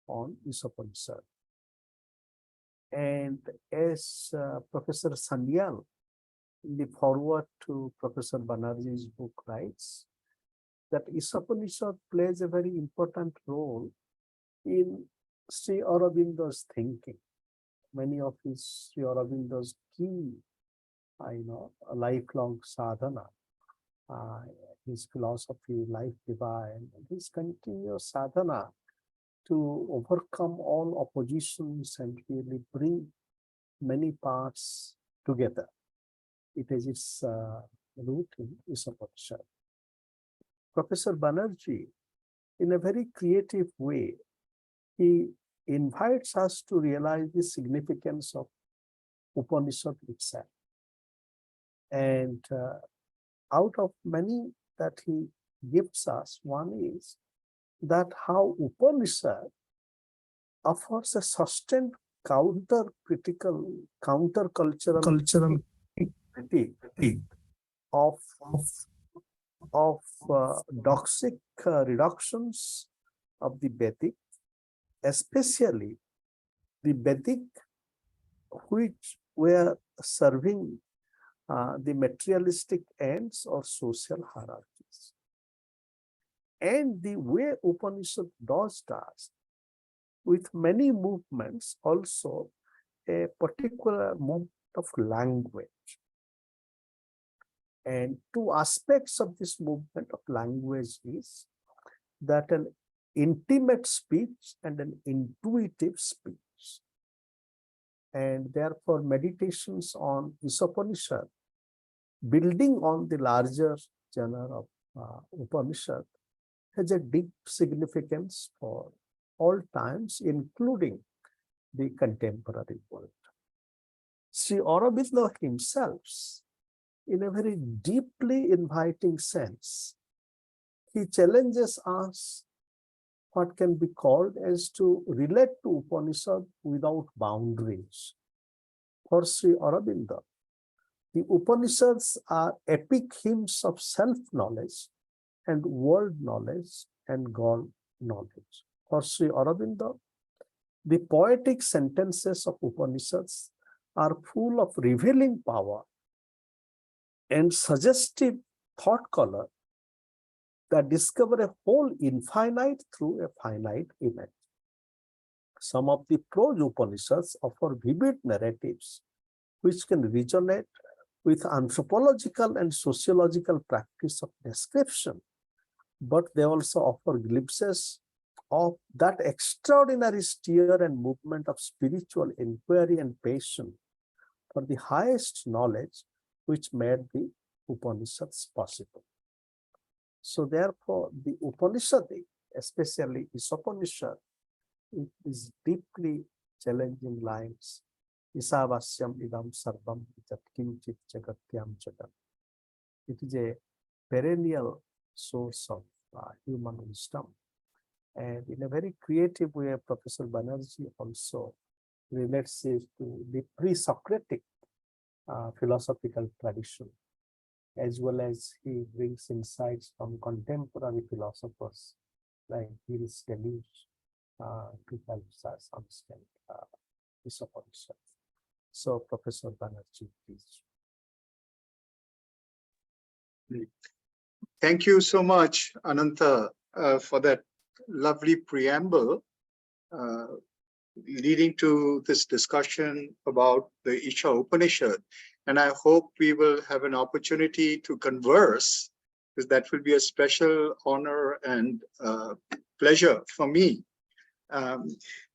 on Ishopaishad. And as Professor Sanyal, in the foreword to Professor Banerjee's book, writes that Ishopaishad plays a very important role in Sri Aurobindo's thinking. Many of his Sri Aurobindo's key, lifelong sadhana, his philosophy, life divine, his continuous sadhana to overcome all oppositions and really bring many parts together. It is its root in Ishopaishad. Professor Banerjee, in a very creative way, he invites us to realize the significance of Upanishad itself. And out of many that he gives us, one is that how Upanishad offers a sustained counter-critical, counter-cultural critique of doxic reductions of the Vedic, especially the Vedic which were serving the materialistic ends or social hierarchies. And the way Upanishad does with many movements, also a particular movement of language. And two aspects of this movement of language is that an intimate speech and an intuitive speech. And therefore, meditations on Ishopaishad, building on the larger genre of Upanishad, has a deep significance for all times, including the contemporary world. Sri Aurobindo himself, in a very deeply inviting sense, he challenges us what can be called as to relate to Upanishad without boundaries. For Sri Aurobindo, the Upanishads are epic hymns of self-knowledge and world knowledge and God knowledge. For Sri Aurobindo, the poetic sentences of Upanishads are full of revealing power and suggestive thought color that discover a whole infinite through a finite image. Some of the prose Upanishads offer vivid narratives which can resonate with anthropological and sociological practice of description, but they also offer glimpses of that extraordinary stir and movement of spiritual inquiry and passion for the highest knowledge which made the Upanishads possible. So therefore, the Upanishad, especially Ishopaishad, it is deeply challenging lines. Isavasyam idam sarvam jatkinchit jagatyam jagat. It is a perennial source of human wisdom. And in a very creative way, Professor Banerjee also relates it to the pre-Socratic philosophical tradition, as well as he brings insights from contemporary philosophers like Giri to help us understand Ishopaishad. So, Professor Banerjee, please. Thank you so much, Ananta, for that lovely preamble leading to this discussion about the Isha Upanishad. And I hope we will have an opportunity to converse, because that will be a special honor and pleasure for me.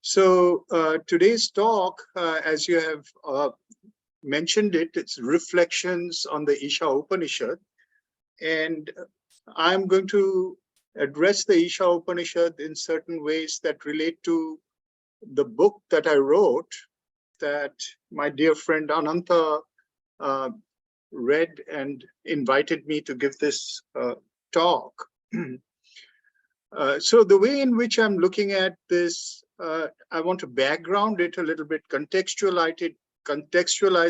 So today's talk, as you have mentioned it, it's reflections on the Isha Upanishad. And I'm going to address the Isha Upanishad in certain ways that relate to the book that I wrote, that my dear friend Ananta read and invited me to give this talk. So the way in which I'm looking at this, I want to background it a little bit, contextualize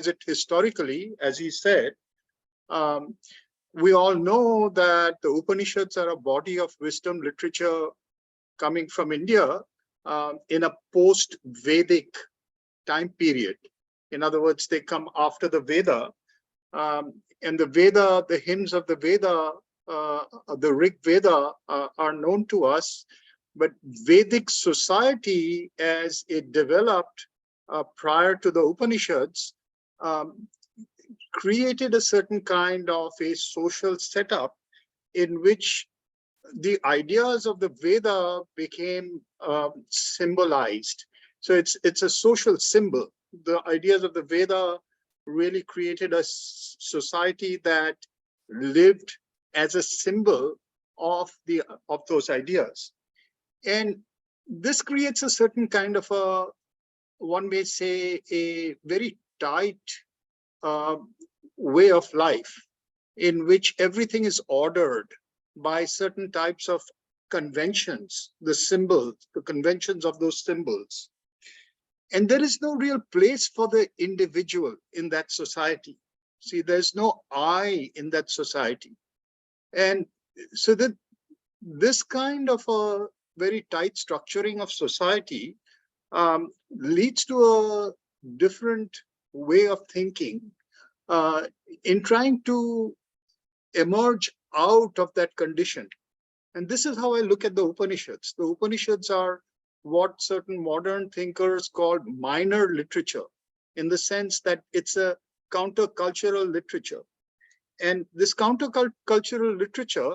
it historically, as he said. We all know that the Upanishads are a body of wisdom literature coming from India, in a post-Vedic time period. In other words, they come after the Veda. And the Veda, the hymns of the Veda, the Rig Veda are known to us. But Vedic society, as it developed prior to the Upanishads, created a certain kind of a social setup in which the ideas of the Veda became symbolized. So it's a social symbol. The ideas of the Veda really created a society that lived as a symbol of those ideas. And this creates a certain kind of a, one may say, a very tight way of life in which everything is ordered by certain types of conventions, the symbols, the conventions of those symbols. And there is no real place for the individual in that society. See, there's no I in that society. And so that this kind of a very tight structuring of society leads to a different way of thinking in trying to emerge out of that condition. And this is how I look at the Upanishads. The Upanishads are what certain modern thinkers call minor literature, in the sense that it's a countercultural literature. And this countercultural literature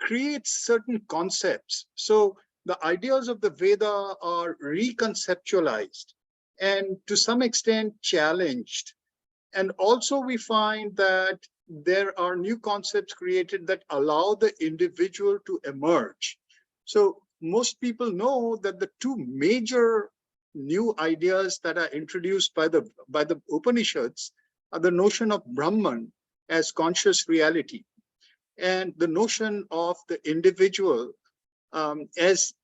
creates certain concepts. So the ideas of the Veda are reconceptualized and to some extent challenged. And also we find that there are new concepts created that allow the individual to emerge. So most people know that the two major new ideas that are introduced by the Upanishads are the notion of Brahman as conscious reality, and the notion of the individual as,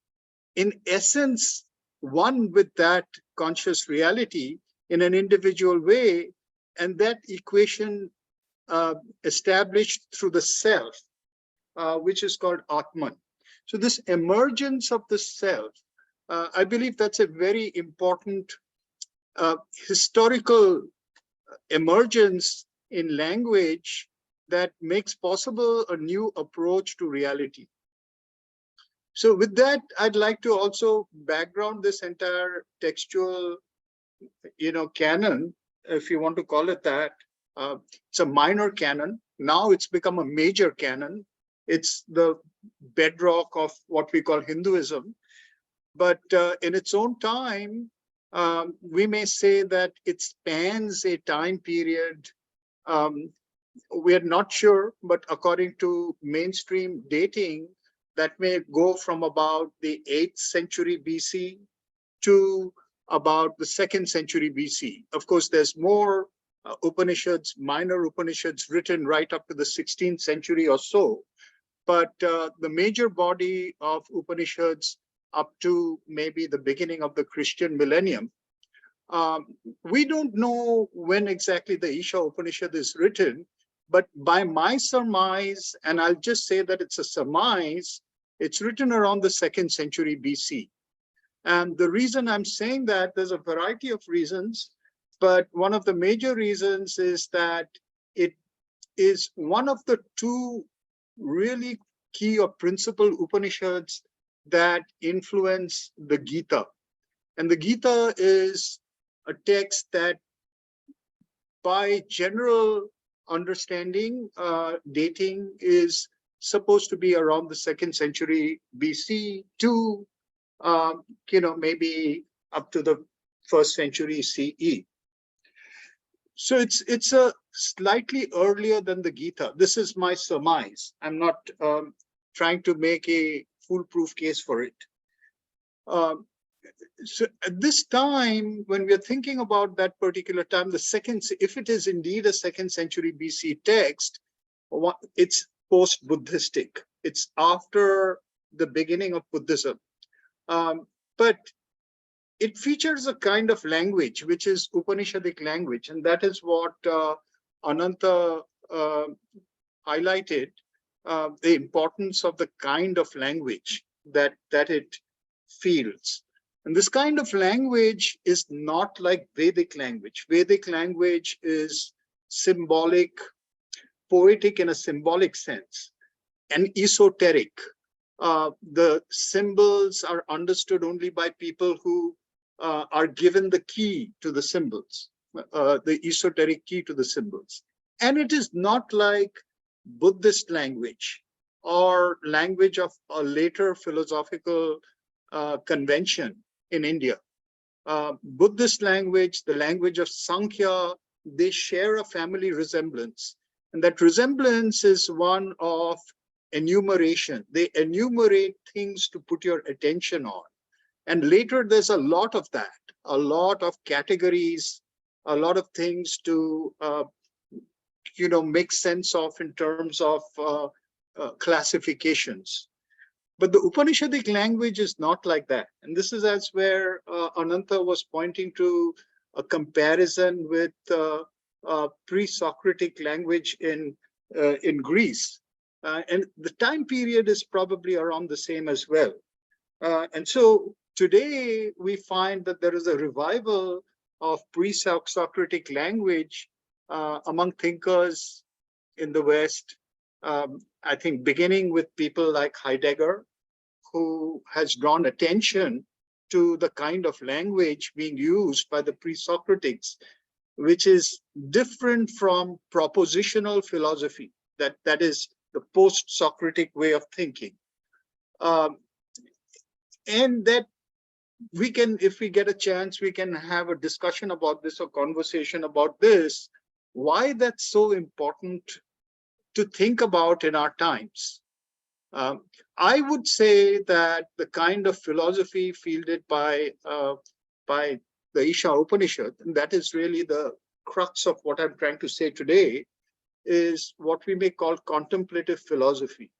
in essence, one with that conscious reality in an individual way, and that equation established through the self, which is called Atman. So this emergence of the self, I believe that's a very important historical emergence in language that makes possible a new approach to reality. So with that, I'd like to also background this entire textual, canon, if you want to call it that. It's a minor canon. Now it's become a major canon. It's the bedrock of what we call Hinduism. But in its own time, we may say that it spans a time period. We're not sure, but according to mainstream dating, that may go from about the 8th century BC to about the 2nd century BC. Of course, there's more Upanishads, minor Upanishads written right up to the 16th century or so. But the major body of Upanishads up to maybe the beginning of the Christian millennium. We don't know when exactly the Isha Upanishad is written, but by my surmise, and I'll just say that it's a surmise, it's written around the 2nd century BC. And the reason I'm saying that, there's a variety of reasons, but one of the major reasons is that it is one of the two really key or principal Upanishads that influence the Gita. And the Gita is a text that, by general understanding, dating is supposed to be around the 2nd century BC to, maybe up to the 1st century CE. So it's a slightly earlier than the Gita. This is my surmise. I'm not trying to make a foolproof case for it. So at this time, when we're thinking about that particular time, if it is indeed a 2nd century BC text, it's post-Buddhistic. It's after the beginning of Buddhism. But it features a kind of language, which is Upanishadic language. And that is what Ananta highlighted, the importance of the kind of language that it fields. And this kind of language is not like Vedic language. Vedic language is symbolic, poetic in a symbolic sense, and esoteric. The symbols are understood only by people who are given the key to the symbols, the esoteric key to the symbols. And it is not like Buddhist language or language of a later philosophical convention in India. Buddhist language, the language of Sankhya, they share a family resemblance. And that resemblance is one of enumeration. They enumerate things to put your attention on. And later there's a lot of that, a lot of categories, a lot of things to make sense of in terms of classifications. But the Upanishadic language is not like that. And this is as where Ananta was pointing to a comparison with pre-Socratic language in Greece. And the time period is probably around the same as well. And so today we find that there is a revival of pre-Socratic language among thinkers in the West. I think beginning with people like Heidegger, who has drawn attention to the kind of language being used by the pre-Socratics, which is different from propositional philosophy, that is the post-Socratic way of thinking. And that we can, if we get a chance, we can have a discussion about this or conversation about this, why that's so important to think about in our times. I would say that the kind of philosophy fielded by the Isha Upanishad, and that is really the crux of what I'm trying to say today, is what we may call contemplative philosophy.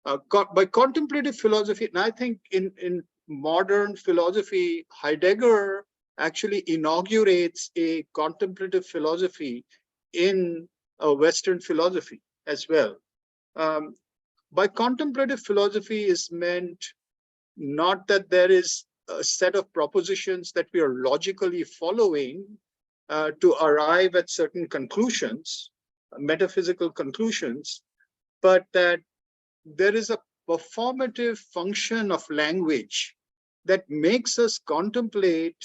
By contemplative philosophy, and I think in modern philosophy, Heidegger actually inaugurates a contemplative philosophy in Western philosophy as well. By contemplative philosophy is meant not that there is a set of propositions that we are logically following to arrive at certain conclusions, metaphysical conclusions, but that there is a performative function of language that makes us contemplate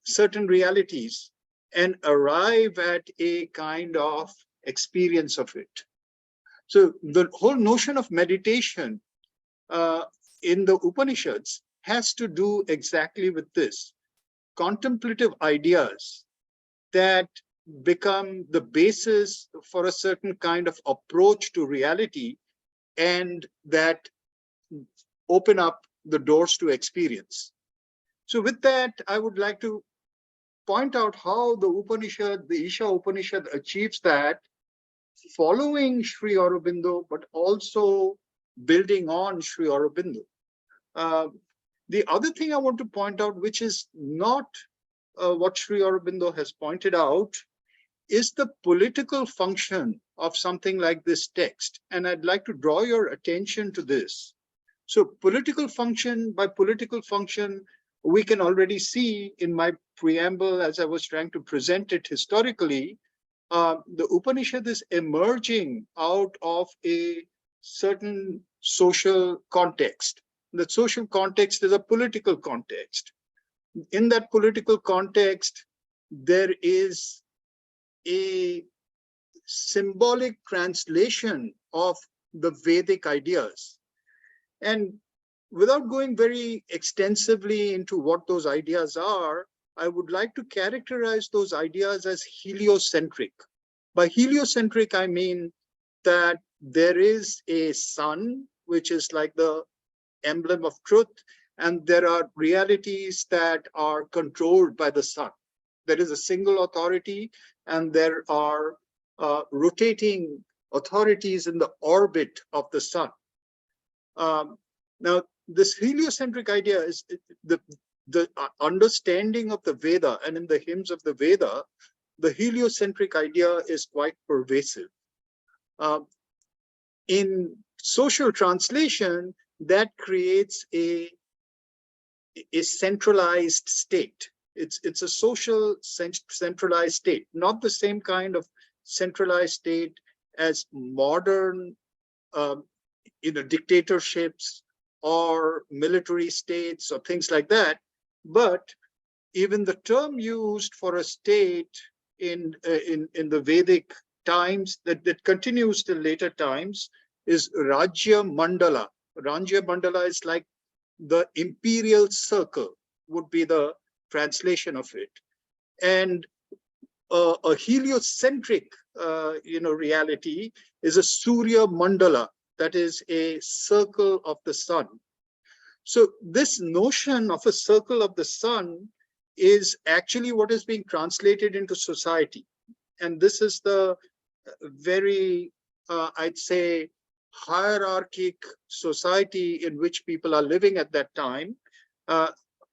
certain realities and arrive at a kind of experience of it. So the whole notion of meditation in the Upanishads has to do exactly with this. Contemplative ideas that become the basis for a certain kind of approach to reality and that open up the doors to experience. So with that, I would like to point out how the Upanishad, the Isha Upanishad achieves that, following Sri Aurobindo, but also building on Sri Aurobindo. The other thing I want to point out, which is not what Sri Aurobindo has pointed out, is the political function of something like this text. And I'd like to draw your attention to this. So political function, by political function, we can already see in my preamble, as I was trying to present it historically, the Upanishad is emerging out of a certain social context. The social context is a political context. In that political context, there is a symbolic translation of the Vedic ideas. And without going very extensively into what those ideas are, I would like to characterize those ideas as heliocentric. By heliocentric, I mean that there is a sun, which is like the emblem of truth, and there are realities that are controlled by the sun. There is a single authority, and there are rotating authorities in the orbit of the sun. Now, this heliocentric idea is the understanding of the Veda, and in the hymns of the Veda, the heliocentric idea is quite pervasive. In social translation, that creates a a centralized state. It's a social centralized state, not the same kind of centralized state as modern dictatorships or military states or things like that. But even the term used for a state in the Vedic times that continues till later times is Rajya Mandala. Rajya Mandala is like the imperial circle, would be the translation of it. And a heliocentric reality is a Surya Mandala, that is a circle of the sun. So this notion of a circle of the sun is actually what is being translated into society. And this is the very, I'd say, hierarchic society in which people are living at that time,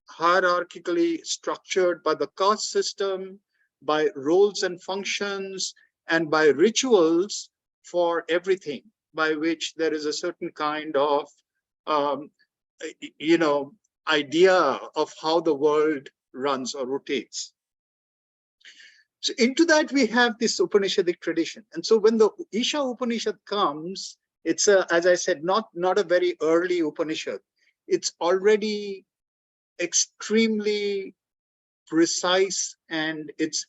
hierarchically structured by the caste system, by roles and functions, and by rituals for everything, by which there is a certain kind of idea of how the world runs or rotates. So into that we have this Upanishadic tradition. And so when the Isha Upanishad comes, it's as I said, not a very early Upanishad. It's already extremely precise, and it's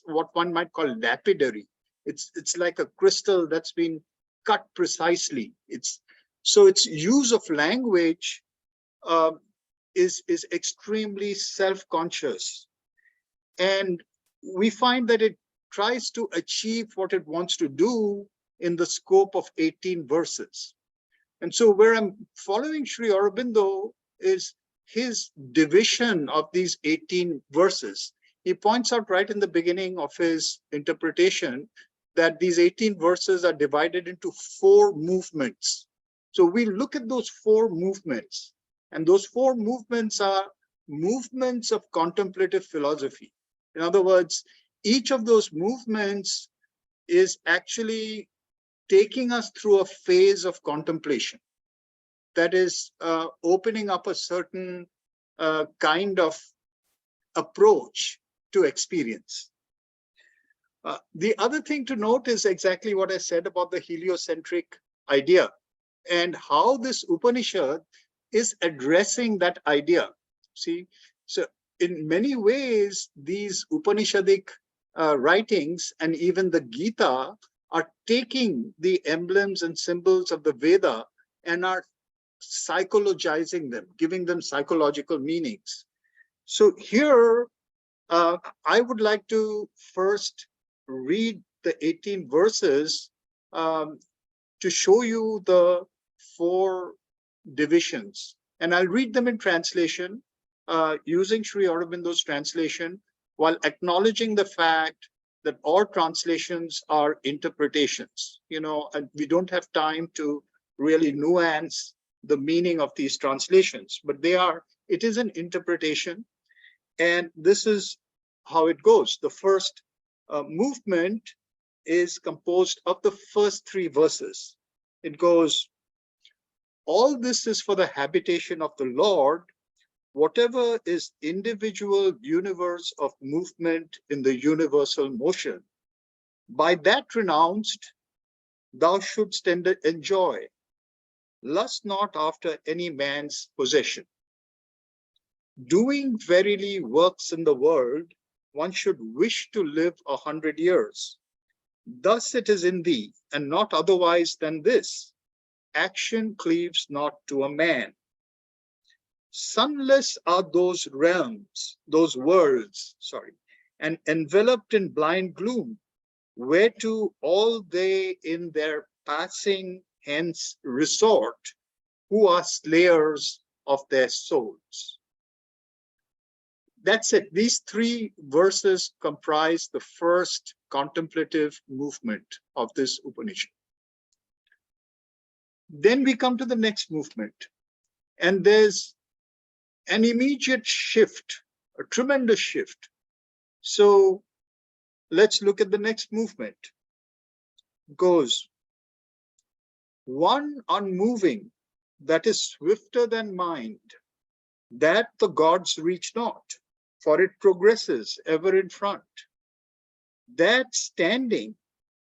what one might call lapidary. It's like a crystal that's been cut precisely. So its use of language is extremely self-conscious, and we find that it tries to achieve what it wants to do in the scope of 18 verses. And so where I'm following Sri Aurobindo is his division of these 18 verses. He points out right in the beginning of his interpretation that these 18 verses are divided into 4 movements. So we look at those 4 movements, and those 4 movements are movements of contemplative philosophy. In other words, each of those movements is actually taking us through a phase of contemplation that is opening up a certain kind of approach to experience. The other thing to note is exactly what I said about the heliocentric idea and how this Upanishad is addressing that idea. See, so in many ways, these Upanishadic writings and even the Gita are taking the emblems and symbols of the Veda and are psychologizing them, giving them psychological meanings. So here, I would like to first read the 18 verses to show you the 4 divisions. And I'll read them in translation, using Sri Aurobindo's translation, while acknowledging the fact that all translations are interpretations, and we don't have time to really nuance the meaning of these translations, but it is an interpretation. And this is how it goes. The first movement is composed of the first 3 verses. It goes, all this is for the habitation of the Lord, whatever is individual universe of movement in the universal motion. By that renounced, thou shouldst enjoy. Lust not after any man's possession. Doing verily works in the world, one should wish to live 100 years. Thus it is in thee, and not otherwise than this. Action cleaves not to a man. Sunless are those realms, those worlds, and enveloped in blind gloom, whereto all they in their passing hence resort, who are slayers of their souls. That's it. These 3 verses comprise the first contemplative movement of this Upanishad. Then we come to the next movement, and there's an immediate shift, a tremendous shift. So let's look at the next movement. It goes, one unmoving that is swifter than mind, that the gods reach not, for it progresses ever in front. That standing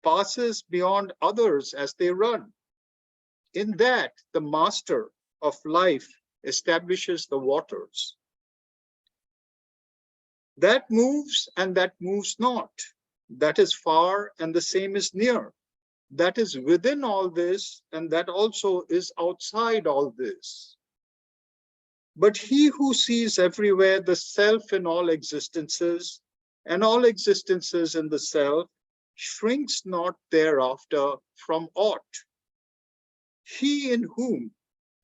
passes beyond others as they run. In that, the master of life establishes the waters. That moves and that moves not. That is far and the same is near. That is within all this and that also is outside all this. But he who sees everywhere the self in all existences and all existences in the self shrinks not thereafter from aught. He in whom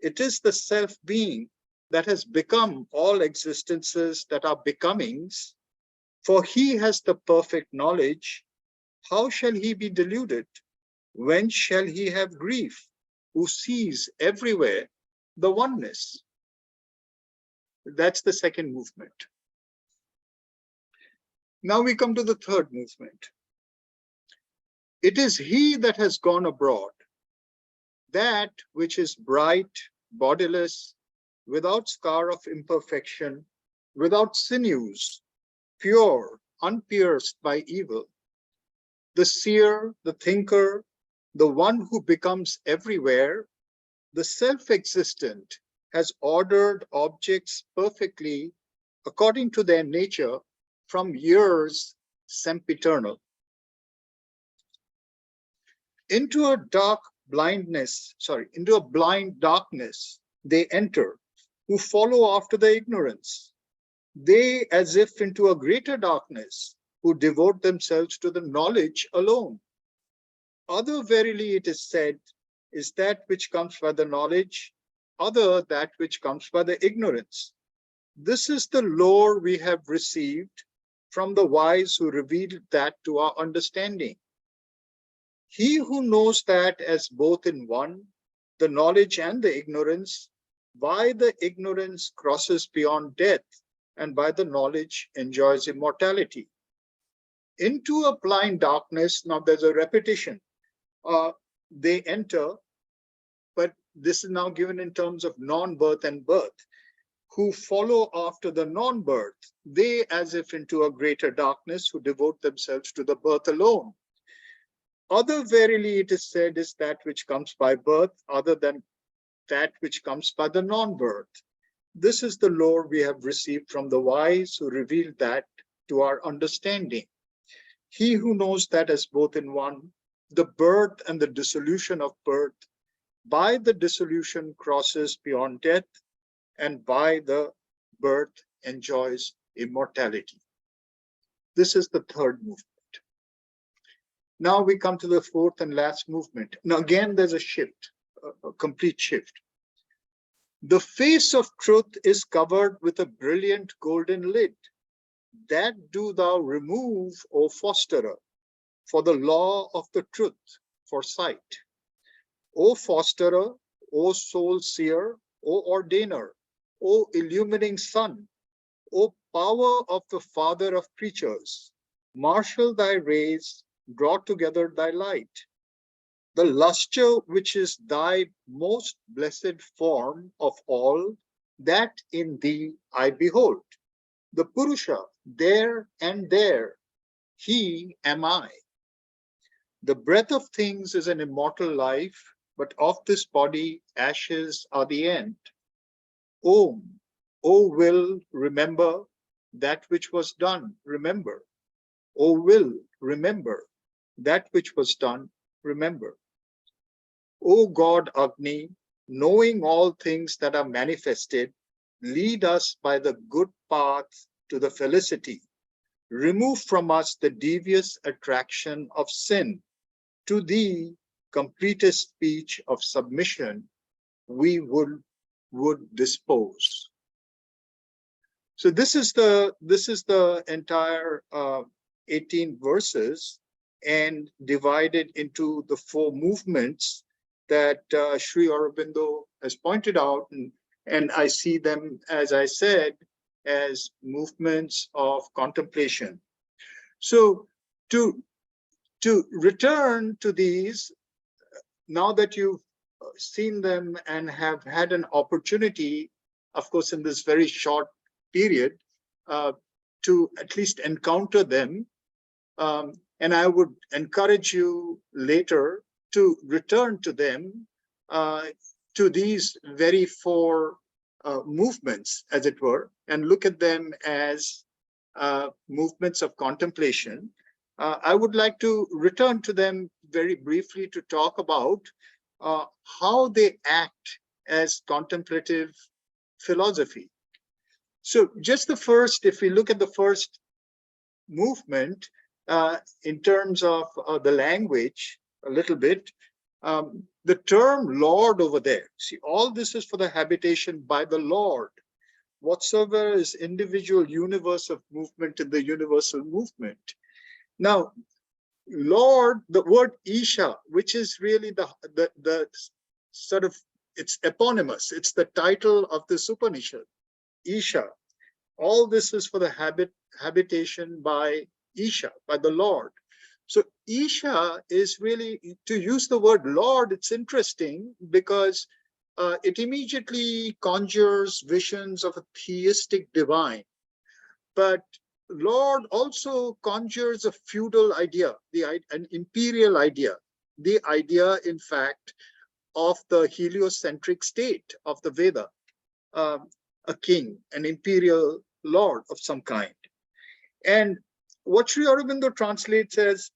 it is the self-being that has become all existences that are becomings, for he has the perfect knowledge, how shall he be deluded? When shall he have grief, who sees everywhere the oneness? That's the second movement. Now we come to the third movement. It is he that has gone abroad, that which is bright, bodiless, without scar of imperfection, without sinews, pure, unpierced by evil. The seer, the thinker, the one who becomes everywhere, the self-existent, has ordered objects perfectly according to their nature from years sempiternal. Into a blind darkness they enter, who follow after the ignorance. They, as if into a greater darkness, who devote themselves to the knowledge alone. Other, verily, it is said, is that which comes by the knowledge, other that which comes by the ignorance. This is the lore we have received from the wise who revealed that to our understanding. He who knows that as both in one, the knowledge and the ignorance, by the ignorance crosses beyond death, and by the knowledge enjoys immortality. Into a blind darkness, now there's a repetition, they enter, but this is now given in terms of non-birth and birth, who follow after the non-birth, they as if into a greater darkness, who devote themselves to the birth alone. Other, verily, it is said, is that which comes by birth, other than that which comes by the non-birth. This is the lore we have received from the wise who revealed that to our understanding. He who knows that as both in one, the birth and the dissolution of birth, by the dissolution crosses beyond death, and by the birth enjoys immortality. This is the third movement. Now we come to the fourth and last movement. Now again, there's a shift, a complete shift. The face of truth is covered with a brilliant golden lid. That do thou remove, O fosterer, for the law of the truth, for sight. O fosterer, O soul seer, O ordainer, O illumining sun, O power of the Father of creatures, marshal thy rays, draw together thy light. The lustre which is thy most blessed form of all, that in thee I behold. The Purusha, there and there, he am I. The breath of things is an immortal life, but of this body ashes are the end. Om, O will, remember that which was done, remember. O will, remember that which was done, remember. O God Agni, knowing all things that are manifested, lead us by the good path to the felicity. Remove from us the devious attraction of sin. To thee, completest speech of submission, we would dispose. So this is the entire 18 verses, and divided into the 4 movements that Sri Aurobindo has pointed out, and I see them, as I said, as movements of contemplation. So to return to these, now that you've seen them and have had an opportunity, of course, in this very short period, to at least encounter them. And I would encourage you later to return to them, to these very four movements, as it were, and look at them as movements of contemplation. I would like to return to them very briefly to talk about how they act as contemplative philosophy. So just the first, if we look at the first movement in terms of the language a little bit, the term Lord over there, see, all this is for the habitation by the Lord. Whatsoever is individual universe of movement in the universal movement. Now, Lord, the word Isha, which is really the sort of, it's eponymous, it's the title of this Upanishad, Isha. All this is for the habitation by Isha, by the Lord. So Isha is really, to use the word Lord, it's interesting because it immediately conjures visions of a theistic divine. But Lord also conjures a feudal idea, an imperial idea, the idea, in fact, of the heliocentric state of the Veda, a king, an imperial lord of some kind. And what Sri Aurobindo translates as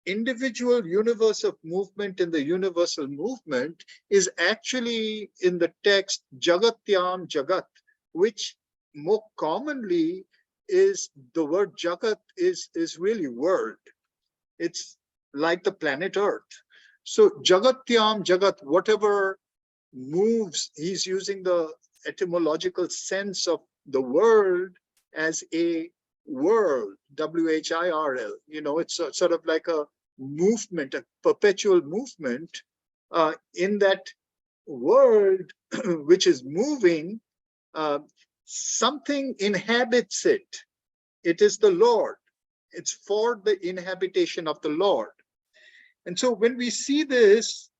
individual universe of movement in the universal movement is actually in the text Jagatyam Jagat, which more commonly is the word Jagat is really world. It's like the planet Earth. So Jagatyam Jagat, whatever moves, he's using the etymological sense of the world as a world, WHIRL. You know, it's sort of like a movement, a perpetual movement in that world which is moving. Something inhabits it. It is the Lord. It's for the inhabitation of the Lord. And so when we see this,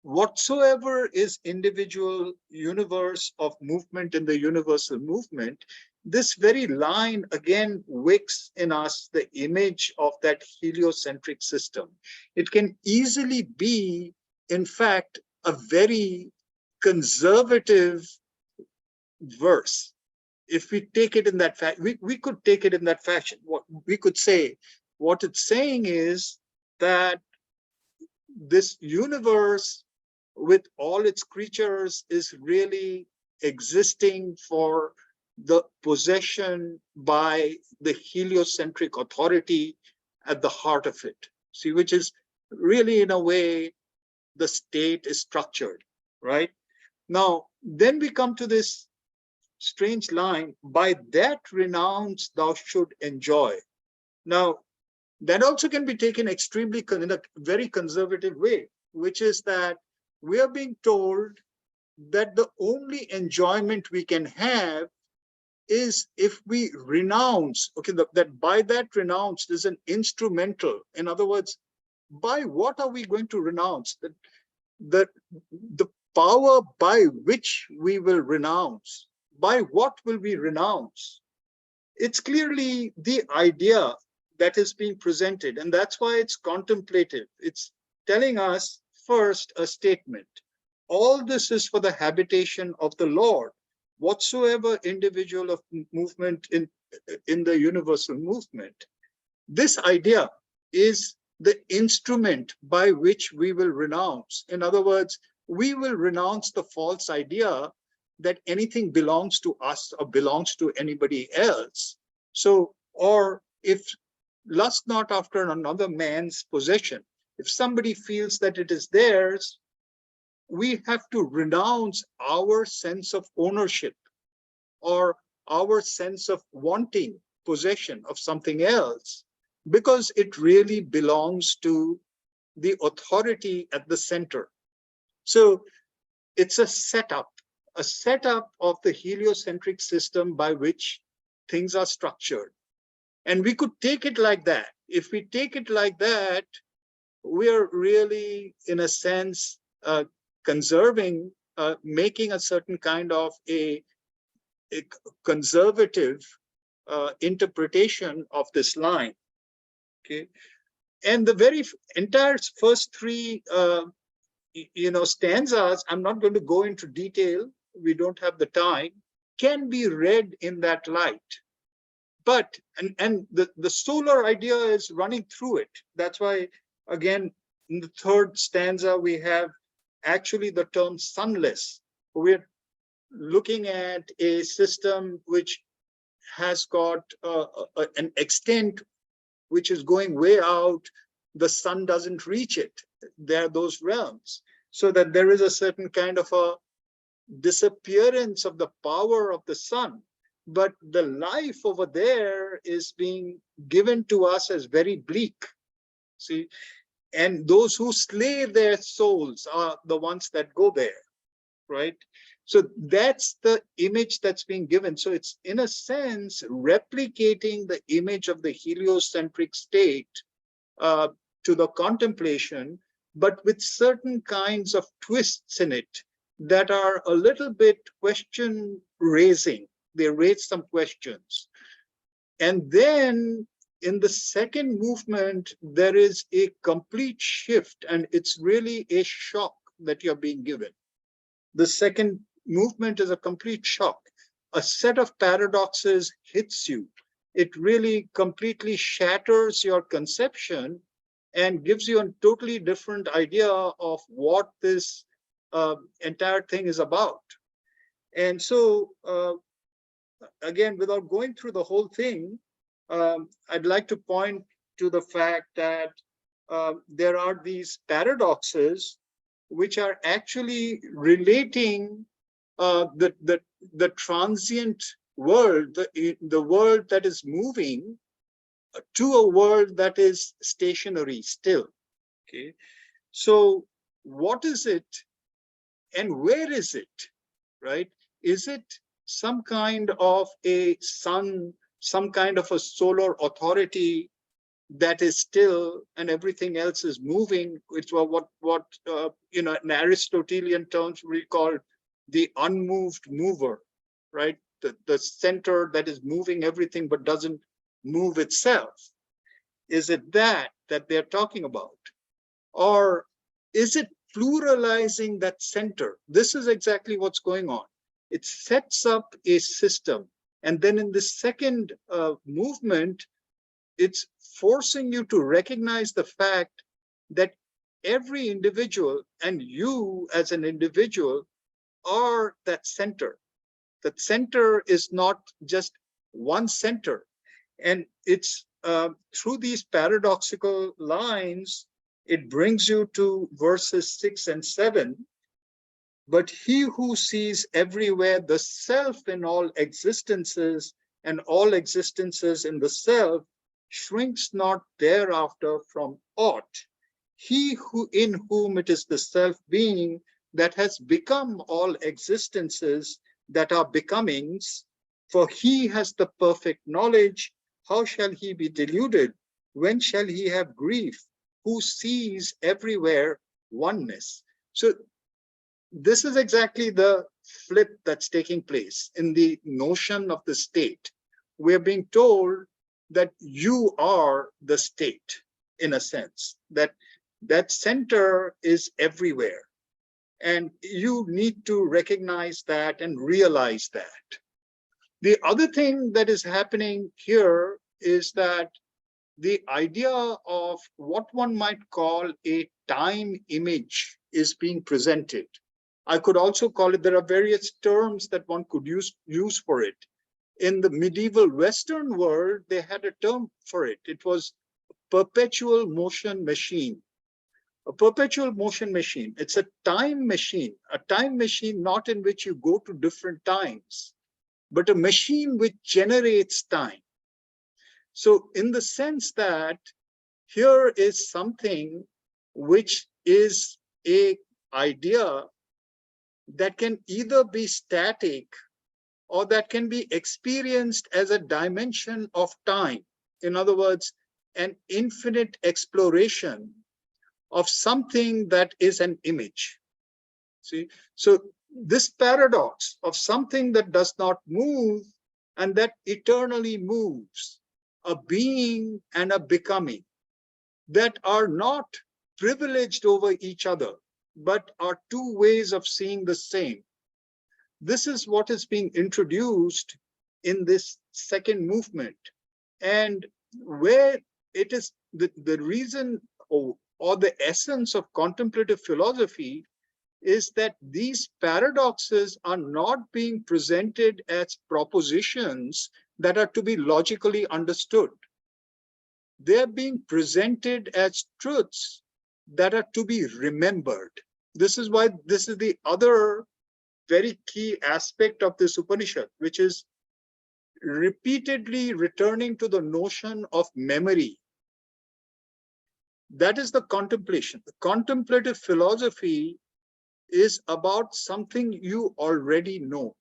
whatsoever is individual universe of movement in the universal movement, this very line again wakes in us the image of that heliocentric system. It can easily be, in fact, a very conservative verse. If we take it in that fashion, we could take it in that fashion. What we could say, what it's saying is that this universe with all its creatures is really existing for the possession by the heliocentric authority at the heart of it. See, which is really, in a way, the state is structured, right? Now, then we come to this strange line, by that renounce thou should enjoy. Now, that also can be taken extremely in a very conservative way, which is that we are being told that the only enjoyment we can have is if we renounce, okay, that by that renounce is an instrumental. In other words, by what are we going to renounce? The power by which we will renounce. By what will we renounce? It's clearly the idea that is being presented, and that's why it's contemplative. It's telling us first a statement. All this is for the habitation of the Lord. Whatsoever individual of movement in the universal movement. This idea is the instrument by which we will renounce. In other words, we will renounce the false idea that anything belongs to us or belongs to anybody else. So, or if lust not after another man's possession, if somebody feels that it is theirs, we have to renounce our sense of ownership or our sense of wanting possession of something else, because it really belongs to the authority at the center. So it's a setup of the heliocentric system by which things are structured. And we could take it like that. If we take it like that, we are really, in a sense, conserving, making a certain kind of a a conservative interpretation of this line. Okay, and the very entire first three stanzas, I'm not going to go into detail, we don't have the time, can be read in that light. But and the solar idea is running through it. That's why, again, in the third stanza we have actually the term sunless. We're looking at a system which has got an extent which is going way out. The sun doesn't reach it. There are those realms. So that there is a certain kind of a disappearance of the power of the sun. But the life over there is being given to us as very bleak. See, and those who slay their souls are the ones that go there, right? So that's the image that's being given. So it's, in a sense, replicating the image of the heliocentric state to the contemplation, but with certain kinds of twists in it that are a little bit question raising. They raise some questions. And then in the second movement, there is a complete shift, and it's really a shock that you're being given. The second movement is a complete shock. A set of paradoxes hits you. It really completely shatters your conception and gives you a totally different idea of what this entire thing is about. And so, again, without going through the whole thing, I'd like to point to the fact that there are these paradoxes which are actually relating the transient world, the world that is moving, to a world that is stationary still. Okay, so what is it and where is it, right? Is it some kind of a sun, some kind of a solar authority that is still and everything else is moving? It's what in Aristotelian terms we call the unmoved mover, right? The center that is moving everything but doesn't move itself. Is it that they're talking about? Or is it pluralizing that center? This is exactly what's going on. It sets up a system. And then in the second movement, it's forcing you to recognize the fact that every individual, and you as an individual, are that center. That center is not just one center. And it's through these paradoxical lines, it brings you to verses 6 and 7. But he who sees everywhere the self in all existences and all existences in the self shrinks not thereafter from aught. He who in whom it is the self-being that has become all existences that are becomings, for he has the perfect knowledge. How shall he be deluded? When shall he have grief? Who sees everywhere oneness? So this is exactly the flip that's taking place in the notion of the state. We're being told that you are the state, in a sense, that that center is everywhere. And you need to recognize that and realize that. The other thing that is happening here is that the idea of what one might call a time image is being presented. I could also call it, there are various terms that one could use for it. In the medieval Western world, they had a term for it. It was perpetual motion machine. A perpetual motion machine. It's a time machine not in which you go to different times, but a machine which generates time. So in the sense that here is something which is an idea that can either be static or that can be experienced as a dimension of time. In other words, an infinite exploration of something that is an image. See, so this paradox of something that does not move and that eternally moves, a being and a becoming that are not privileged over each other, but are two ways of seeing the same. This is what is being introduced in this second movement. And where it is the reason or the essence of contemplative philosophy is that these paradoxes are not being presented as propositions that are to be logically understood. They're being presented as truths that are to be remembered. This is why this is the other very key aspect of this Upanishad, which is repeatedly returning to the notion of memory. That is the contemplation. The contemplative philosophy is about something you already know.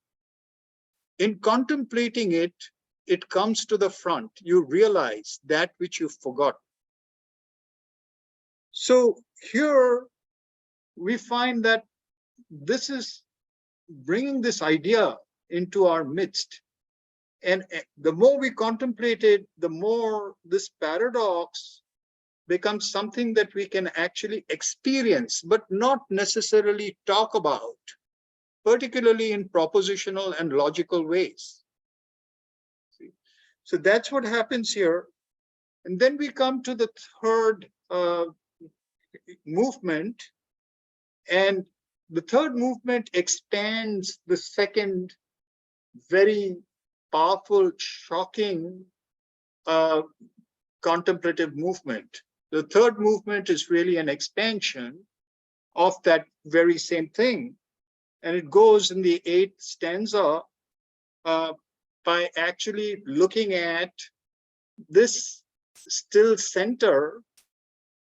In contemplating it, it comes to the front. You realize that which you forgot. So here we find that this is bringing this idea into our midst. And the more we contemplate it, the more this paradox becomes something that we can actually experience, but not necessarily talk about, particularly in propositional and logical ways. So that's what happens here. And then we come to the third movement. And the third movement expands the second very powerful, shocking contemplative movement. The third movement is really an expansion of that very same thing. And it goes in the 8th stanza by actually looking at this still center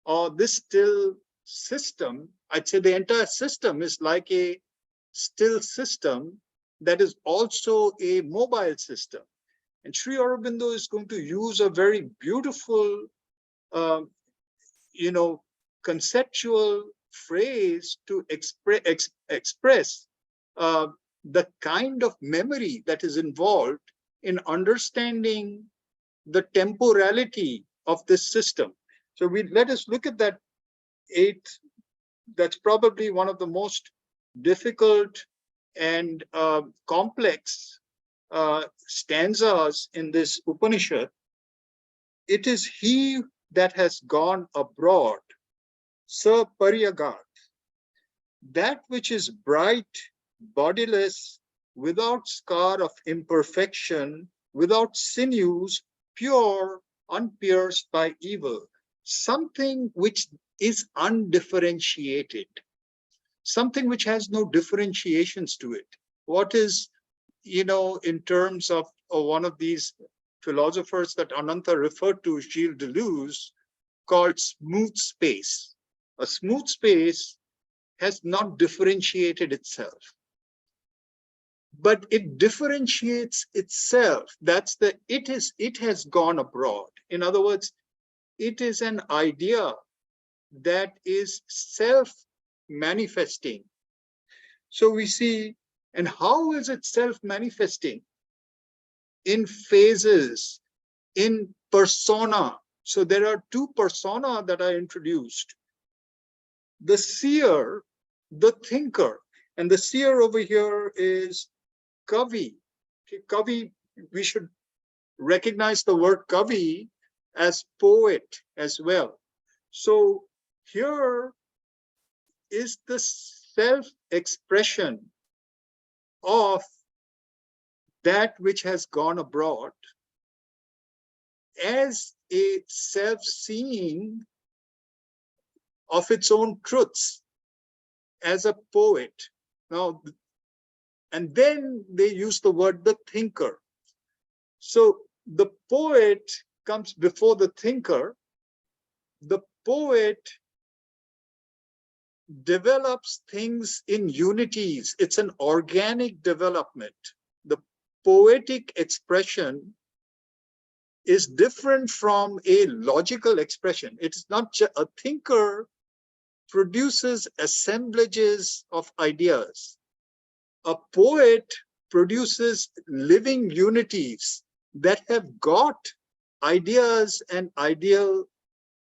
or this still system. I'd say the entire system is like a still system that is also a mobile system. And Sri Aurobindo is going to use a very beautiful, conceptual phrase to express the kind of memory that is involved in understanding the temporality of this system. So let us look at that 8th. That's probably one of the most difficult and complex stanzas in this Upanishad. It is he that has gone abroad, sa paryagat, that which is bright, bodiless, without scar of imperfection, without sinews, pure, unpierced by evil, something which is undifferentiated, something which has no differentiations to it. What is, in terms of one of these philosophers that Ananta referred to, Gilles Deleuze, called smooth space. A smooth space has not differentiated itself, but it differentiates itself. That's it has gone abroad. In other words, it is an idea that is self-manifesting. So we see, and how is it self-manifesting? In phases, in persona. So there are two persona that are introduced. The seer, the thinker, and the seer over here is Kavi. Kavi, we should recognize the word Kavi as poet as well. So here is the self-expression of that which has gone abroad as a self-seeing of its own truths as a poet. Now, and then they use the word the thinker. So the poet comes before the thinker. The poet develops things in unities. It's an organic development. The poetic expression is different from a logical expression. It is not just a thinker produces assemblages of ideas. a poet produces living unities that have got ideas and ideal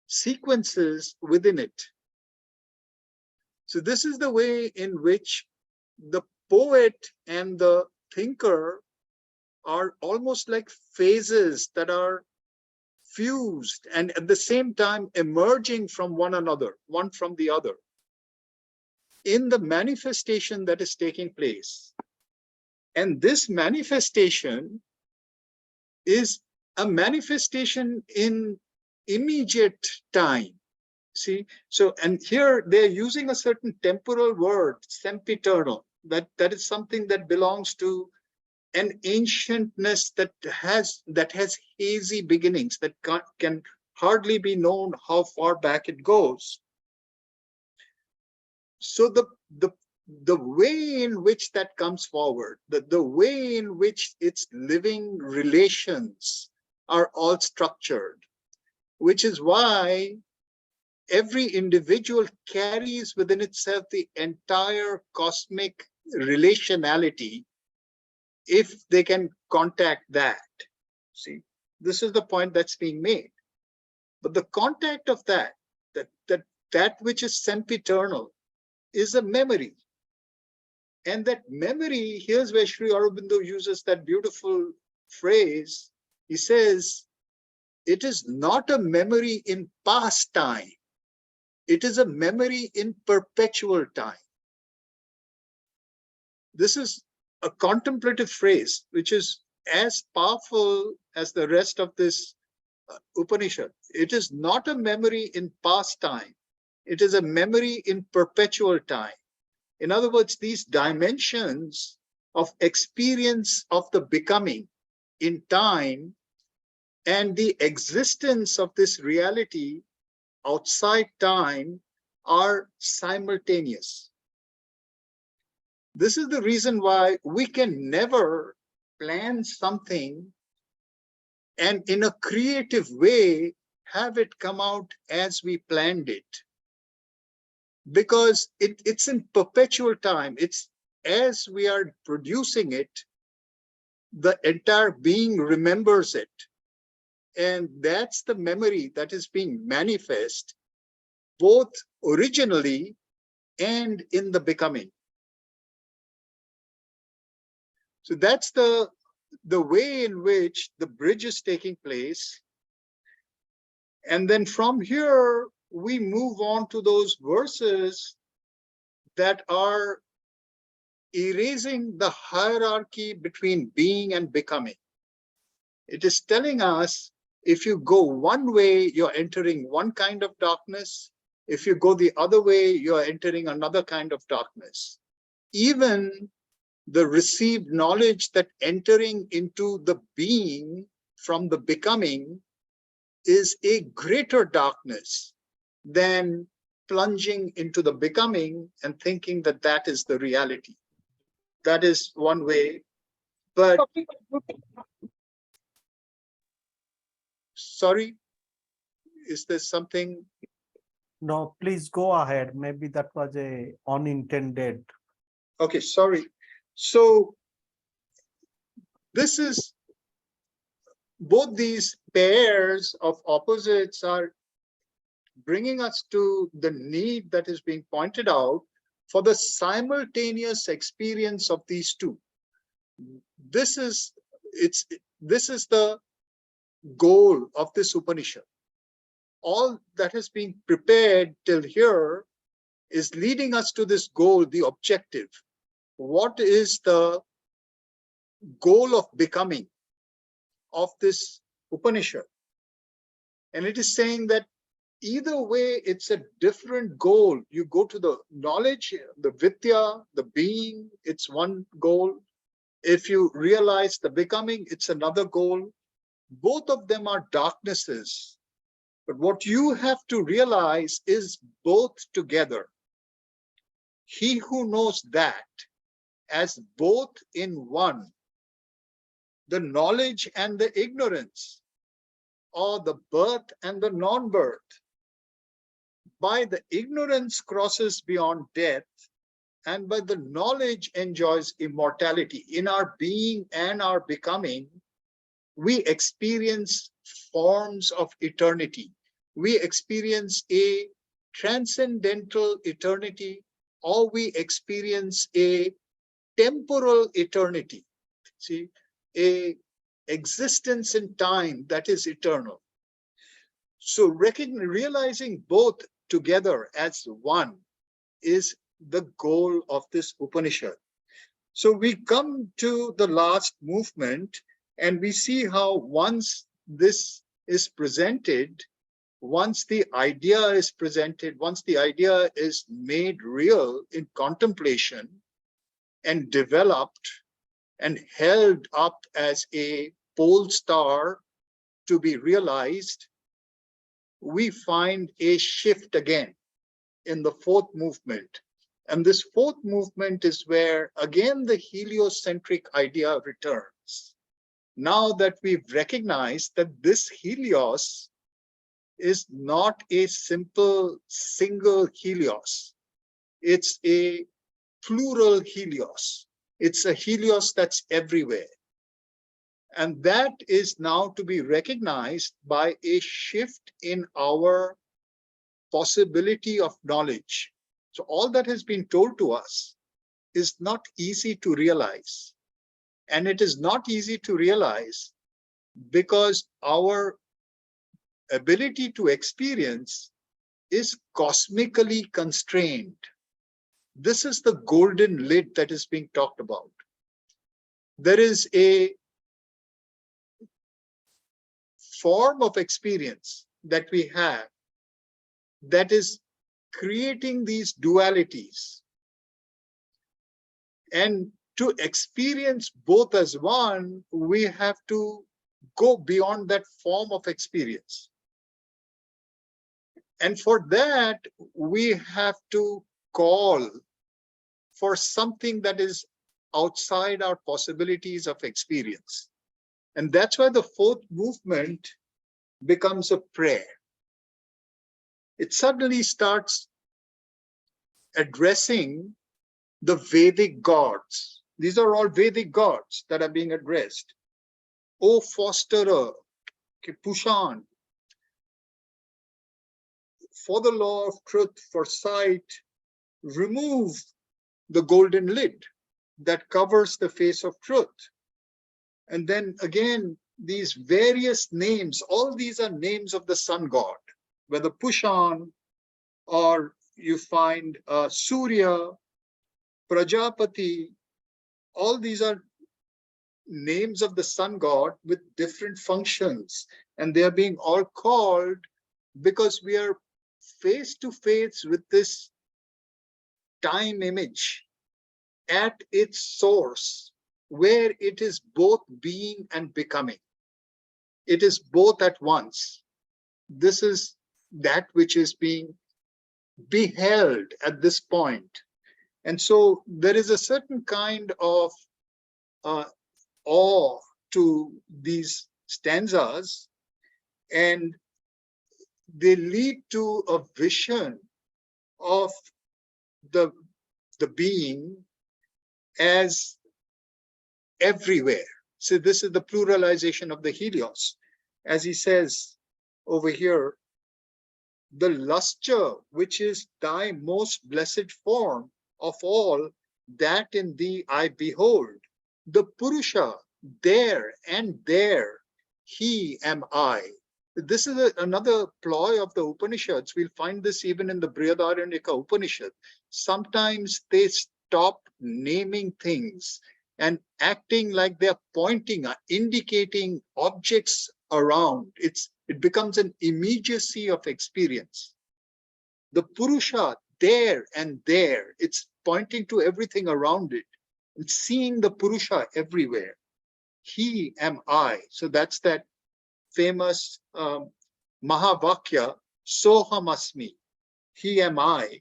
sequences within it. So this is the way in which the poet and the thinker are almost like phases that are fused and at the same time emerging from one another, one from the other, in the manifestation that is taking place. And this manifestation is a manifestation in immediate time. See, so, and here they're using a certain temporal word, sempiternal, that is something that belongs to an ancientness that has hazy beginnings, that can hardly be known how far back it goes. So the way in which that comes forward, the way in which its living relations are all structured, which is why every individual carries within itself the entire cosmic relationality, if they can contact that. See, this is the point that's being made. But the contact of that which is sempiternal is a memory. And that memory, here's where Sri Aurobindo uses that beautiful phrase. He says, it is not a memory in past time. It is a memory in perpetual time. This is a contemplative phrase, which is as powerful as the rest of this Upanishad. It is not a memory in past time. It is a memory in perpetual time. In other words, these dimensions of experience of the becoming in time and the existence of this reality outside time are simultaneous. This is the reason why we can never plan something and in a creative way have it come out as we planned it. Because it's in perpetual time. It's as we are producing it, the entire being remembers it. And that's the memory that is being manifest both originally and in the becoming. So that's the way in which the bridge is taking place. And then from here, we move on to those verses that are erasing the hierarchy between being and becoming. It is telling us, if you go one way, you're entering one kind of darkness. If you go the other way, you're entering another kind of darkness. Even the received knowledge that entering into the being from the becoming is a greater darkness than plunging into the becoming and thinking that that is the reality. That is one way. But sorry, is there something? No, please go ahead. Maybe that was a unintended. Okay, sorry. So this is, both these pairs of opposites are bringing us to the need that is being pointed out for the simultaneous experience of these two. This is the goal of this Upanishad. All that has been prepared till here is leading us to this goal, the objective. What is the goal of becoming of this Upanishad? And it is saying that either way, it's a different goal. You go to the knowledge, the vidya, the being, it's one goal. If you realize the becoming, it's another goal. Both of them are darknesses. But what you have to realize is both together. He who knows that as both in one, the knowledge and the ignorance, or the birth and the non-birth, by the ignorance crosses beyond death, and by the knowledge enjoys immortality. In our being and our becoming, we experience forms of eternity. We experience a transcendental eternity, or we experience a temporal eternity. See, a existence in time that is eternal. So realizing both together as one is the goal of this Upanishad. So we come to the last movement, and we see how once this is presented, once the idea is presented, once the idea is made real in contemplation and developed and held up as a pole star to be realized, we find a shift again in the fourth movement. And this fourth movement is where, again, the heliocentric idea returns. Now that we've recognized that this helios is not a simple single helios, it's a plural helios. It's a helios that's everywhere. And that is now to be recognized by a shift in our possibility of knowledge. So all that has been told to us is not easy to realize. And it is not easy to realize because our ability to experience is cosmically constrained. This is the golden lid that is being talked about. There is a form of experience that we have that is creating these dualities. And to experience both as one, we have to go beyond that form of experience. And for that, we have to call for something that is outside our possibilities of experience. And that's why the fourth movement becomes a prayer. It suddenly starts addressing the Vedic gods. These are all Vedic gods that are being addressed. O fosterer, Pushan, for the law of truth, for sight, remove the golden lid that covers the face of truth. And then again, these various names, all these are names of the sun god, whether Pushan or you find Surya, Prajapati, all these are names of the sun god with different functions. And they are being all called because we are face to face with this time image at its source, where it is both being and becoming. It is both at once. This is that which is being beheld at this point. And so there is a certain kind of awe to these stanzas, and they lead to a vision of the being as everywhere. So this is the pluralization of the helios. As he says over here, the lustre, which is thy most blessed form of all, that in thee I behold. The Purusha, there and there, he am I. This is another ploy of the Upanishads. We'll find this even in the Brihadaranyaka Upanishad. Sometimes they stop naming things and acting like they're pointing, indicating objects around. It becomes an immediacy of experience. The Purusha, there and there, it's pointing to everything around it. It's seeing the Purusha everywhere. He am I. So that's that famous Mahavakya, Sohamasmi, he am I.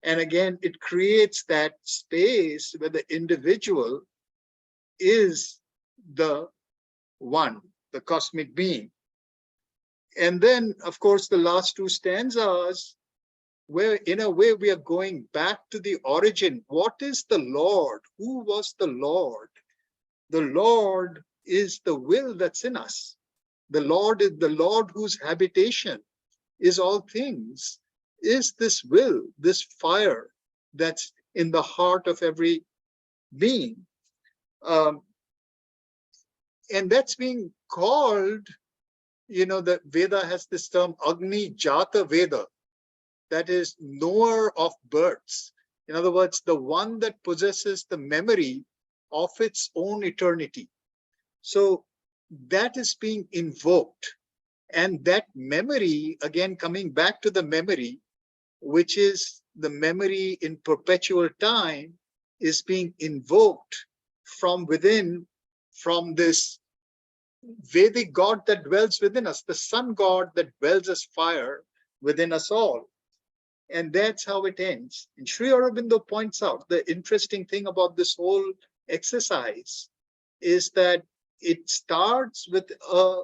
And again, it creates that space where the individual is the one, the cosmic being. And then, of course, the last two stanzas where in a way we are going back to the origin. What is the Lord? Who was the Lord? The Lord is the will that's in us. The Lord is the Lord whose habitation is all things, is this will, this fire that's in the heart of every being. And that's being called, the Veda has this term, Agni Jata Veda, that is knower of births. In other words, the one that possesses the memory of its own eternity. So that is being invoked. And that memory, again, coming back to the memory, which is the memory in perpetual time, is being invoked from within, from this Vedic God that dwells within us, the sun God that dwells as fire within us all. And that's how it ends. And Sri Aurobindo points out the interesting thing about this whole exercise is that it starts with a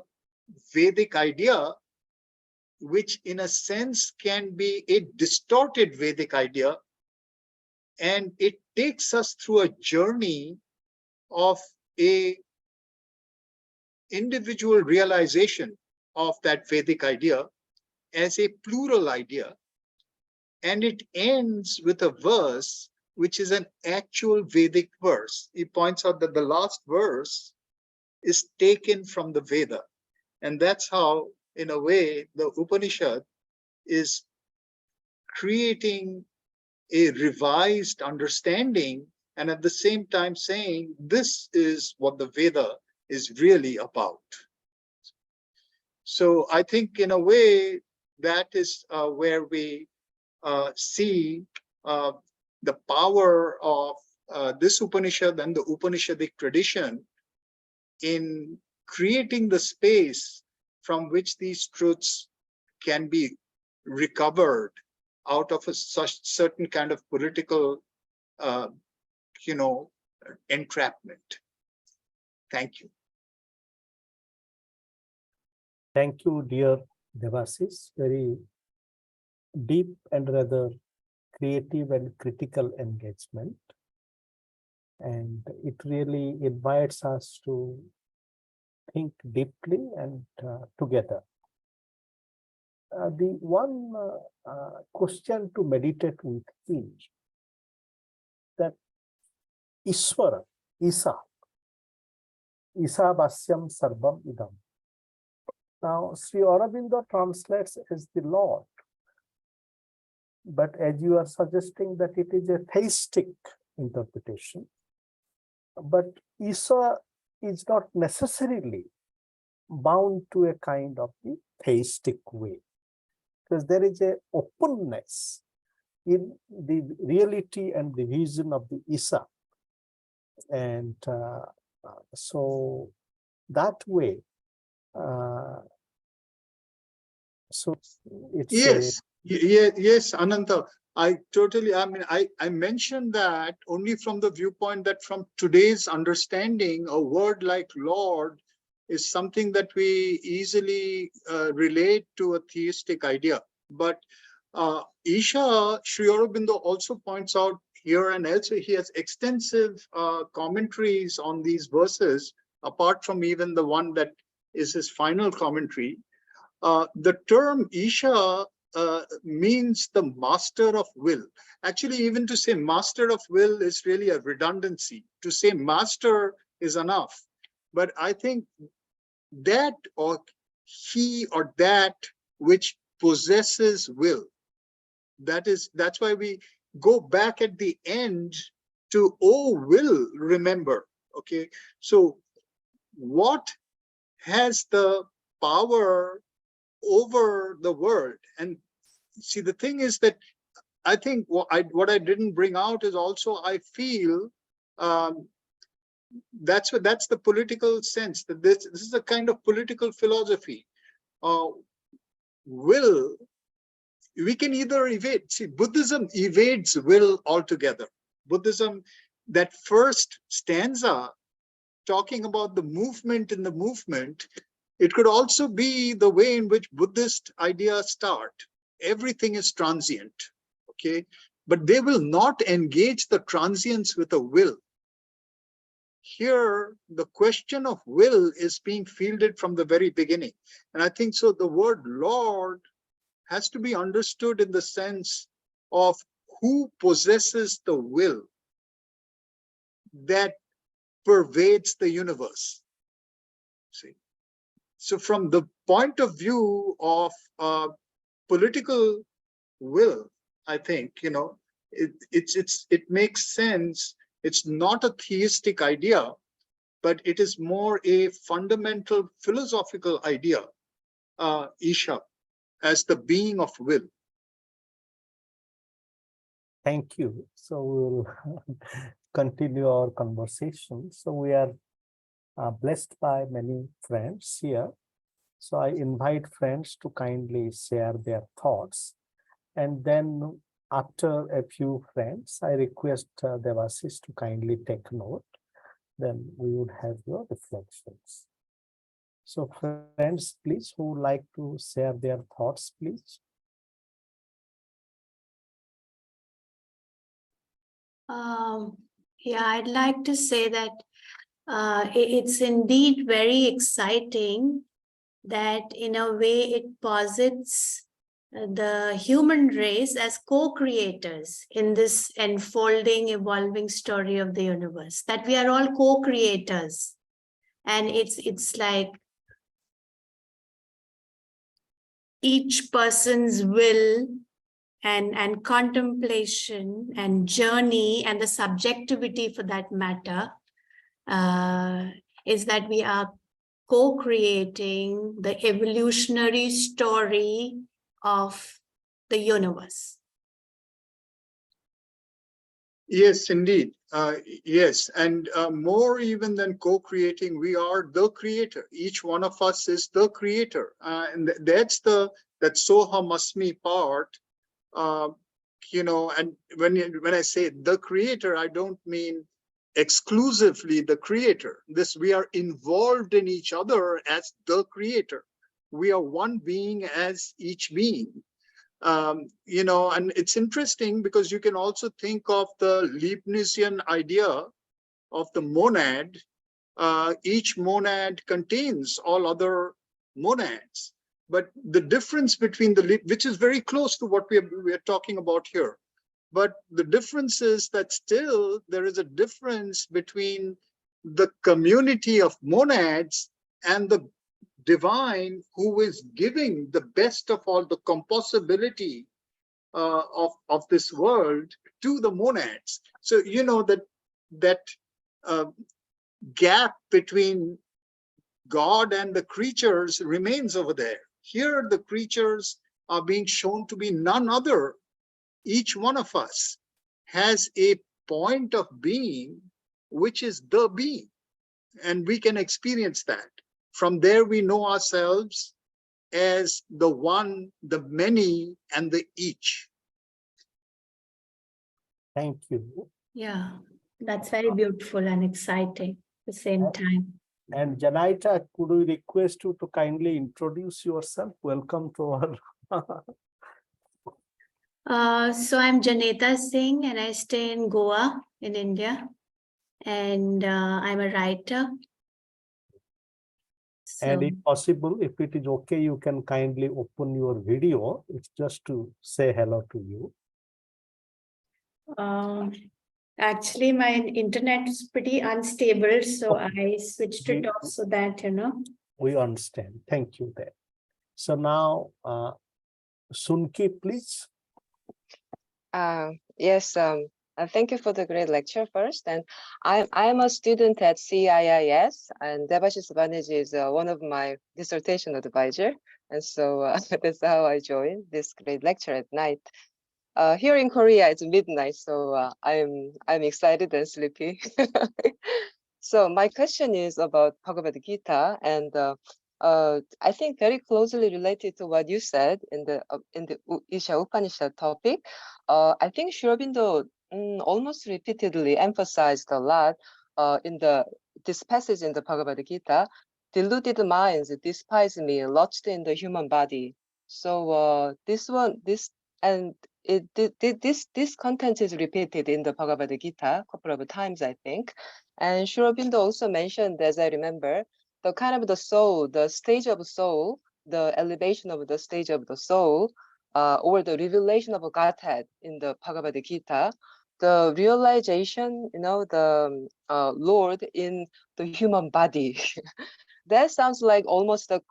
Vedic idea, which in a sense can be a distorted Vedic idea, and it takes us through a journey of a individual realization of that Vedic idea as a plural idea. And it ends with a verse which is an actual Vedic verse. He points out that the last verse is taken from the Veda. And that's how, in a way, the Upanishad is creating a revised understanding and at the same time saying this is what the Veda is really about. So I think in a way that is where we see the power of this Upanishad and the Upanishadic tradition in creating the space from which these truths can be recovered out of a such certain kind of political, entrapment. Thank you. Thank you, dear Debashish. Very deep and rather creative and critical engagement. And it really invites us to think deeply and together. The one question to meditate with is that Ishvara, Isa Vasyam Sarvam Idam. Now, Sri Aurobindo translates as the Lord. But as you are suggesting that it is a theistic interpretation, but Isa is not necessarily bound to a kind of the theistic way, because there is a openness in the reality and the vision of the Isa. And so that way, so it's yes, Ananta. I mentioned that only from the viewpoint that from today's understanding, a word like Lord is something that we easily relate to a theistic idea. But Isha, Sri Aurobindo also points out here and elsewhere, he has extensive commentaries on these verses, apart from even the one that is his final commentary. The term Isha means the master of will. Actually, even to say master of will is really a redundancy. To say master is enough. But I think that or he or that which possesses will, that's why we go back at the end to, oh, will remember. Okay, so what has the power over the world? And see, the thing is that I think what I didn't bring out is also, I feel that's the political sense, that this is a kind of political philosophy. Will, we can either evade. See, Buddhism evades will altogether. Buddhism, that first stanza talking about the movement in the movement, it could also be the way in which Buddhist ideas start. Everything is transient. okay? But they will not engage the transience with a will. Here, the question of will is being fielded from the very beginning. And I think so the word Lord has to be understood in the sense of who possesses the will that pervades the universe. See? So from the point of view of political will, I think, it makes sense. It's not a theistic idea, but it is more a fundamental philosophical idea, Isha, as the being of will. Thank you. So we'll continue our conversation. So we are blessed by many friends here. So I invite friends to kindly share their thoughts. And then after a few friends, I request Debashish to kindly take note. Then we would have your reflections. So friends, please, who would like to share their thoughts, please? Yeah, I'd like to say that it's indeed very exciting that in a way it posits the human race as co-creators in this unfolding, evolving story of the universe, that we are all co-creators. And it's like each person's will and contemplation and journey and the subjectivity for that matter is that we are co-creating the evolutionary story of the universe. Yes, indeed. Yes, and more even than co-creating, we are the creator. Each one of us is the creator, and that's the sohamasmi part. And when I say the creator, I don't mean exclusively the creator. We are involved in each other as the creator. We are one being as each being. And it's interesting because you can also think of the Leibnizian idea of the monad. Each monad contains all other monads. But the difference between which is very close to what we are talking about here. But the difference is that still there is a difference between the community of monads and the divine who is giving the best of all the compossibility of this world to the monads. So that gap between God and the creatures remains over there. Here the creatures are being shown to be none other. Each one of us has a point of being which is the being, and we can experience that. From there we know ourselves as the one, the many, and the each. Thank you. Yeah, that's very beautiful and exciting at the same time. And Janita, could we request you to kindly introduce yourself? Welcome to our So I'm Janita Singh and I stay in Goa in India, and I'm a writer. And if possible, if it is okay, you can kindly open your video. It's just to say hello to you. Actually, my internet is pretty unstable, so I switched it off so that, We understand. Thank you there. So now, Sunki, please. Yes, thank you for the great lecture first. And I'm a student at CIIS, and Debashish Banerjee is one of my dissertation advisor. And so that's how I joined this great lecture at night. Here in Korea, it's midnight, so I'm excited and sleepy. So my question is about Bhagavad Gita, and I think very closely related to what you said in the Isha Upanishad topic. I think Sri Aurobindo almost repeatedly emphasized a lot in this passage in the Bhagavad Gita. Deluded minds despise me, lodged in the human body. So and this content is repeated in the Bhagavad Gita a couple of times, I think. And Sri Aurobindo also mentioned, as I remember, the kind of the soul, the stage of soul, the elevation of the stage of the soul, or the revelation of a Godhead in the Bhagavad Gita, the realization, the Lord in the human body. That sounds like almost at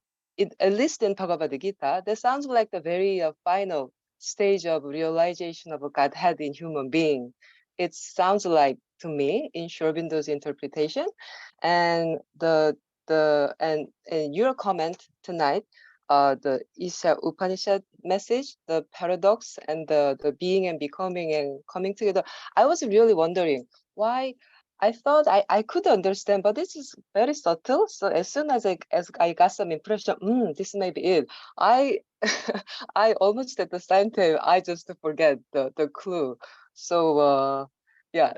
least in Bhagavad Gita, that sounds like the very final stage of realization of a Godhead in human being. It sounds like to me in Sri Aurobindo's interpretation, and and your comment tonight, the Isha Upanishad message, the paradox and the being and becoming and coming together. I was really wondering why. I thought I could understand, but this is very subtle. So as soon as I got some impression, this may be it. I I almost at the same time I just forget the clue. So yeah,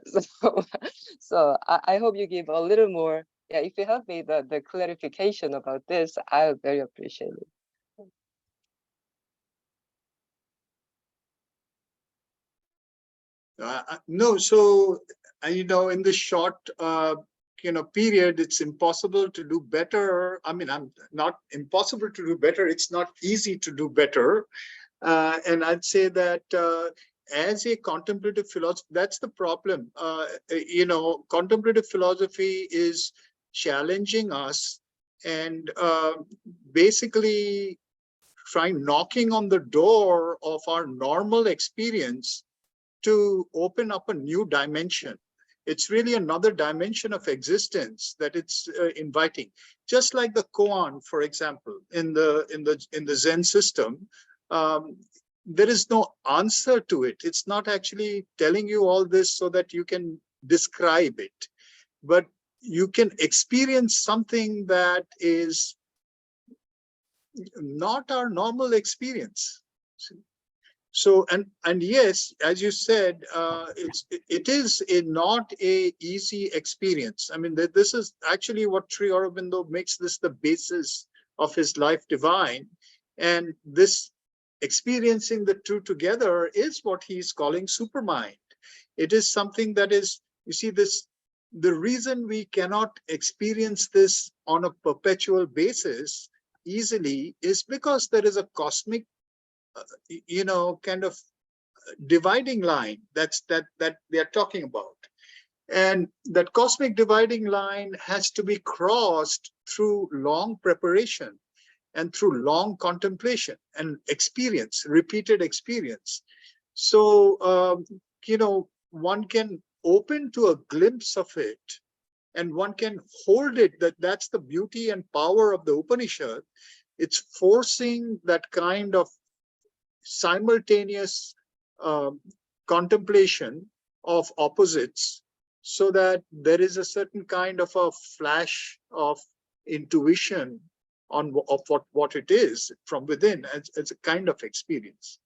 so I hope you give a little more. Yeah, if you help me the clarification about this, I would very appreciate it. No, so in this short period, it's impossible to do better. I mean, I'm not impossible to do better. It's not easy to do better. And I'd say that as a contemplative philosophy, that's the problem. Contemplative philosophy is challenging us and basically knocking on the door of our normal experience to open up a new dimension. It's really another dimension of existence that it's inviting. Just like the koan, for example, in the Zen system, there is no answer to it. It's not actually telling you all this so that you can describe it, but you can experience something that is not our normal experience. So, and yes, as you said, it is not a easy experience. I mean, this is actually what Sri Aurobindo makes this the basis of his life divine. And this experiencing the two together is what he's calling supermind. It is something that is, you see, the reason we cannot experience this on a perpetual basis easily is because there is a cosmic kind of dividing line that they are talking about. And that cosmic dividing line has to be crossed through long preparation and through long contemplation and experience, repeated experience. So, one can open to a glimpse of it and one can hold it. That's the beauty and power of the Upanishad. It's forcing that kind of simultaneous contemplation of opposites so that there is a certain kind of a flash of intuition of what it is from within as a kind of experience.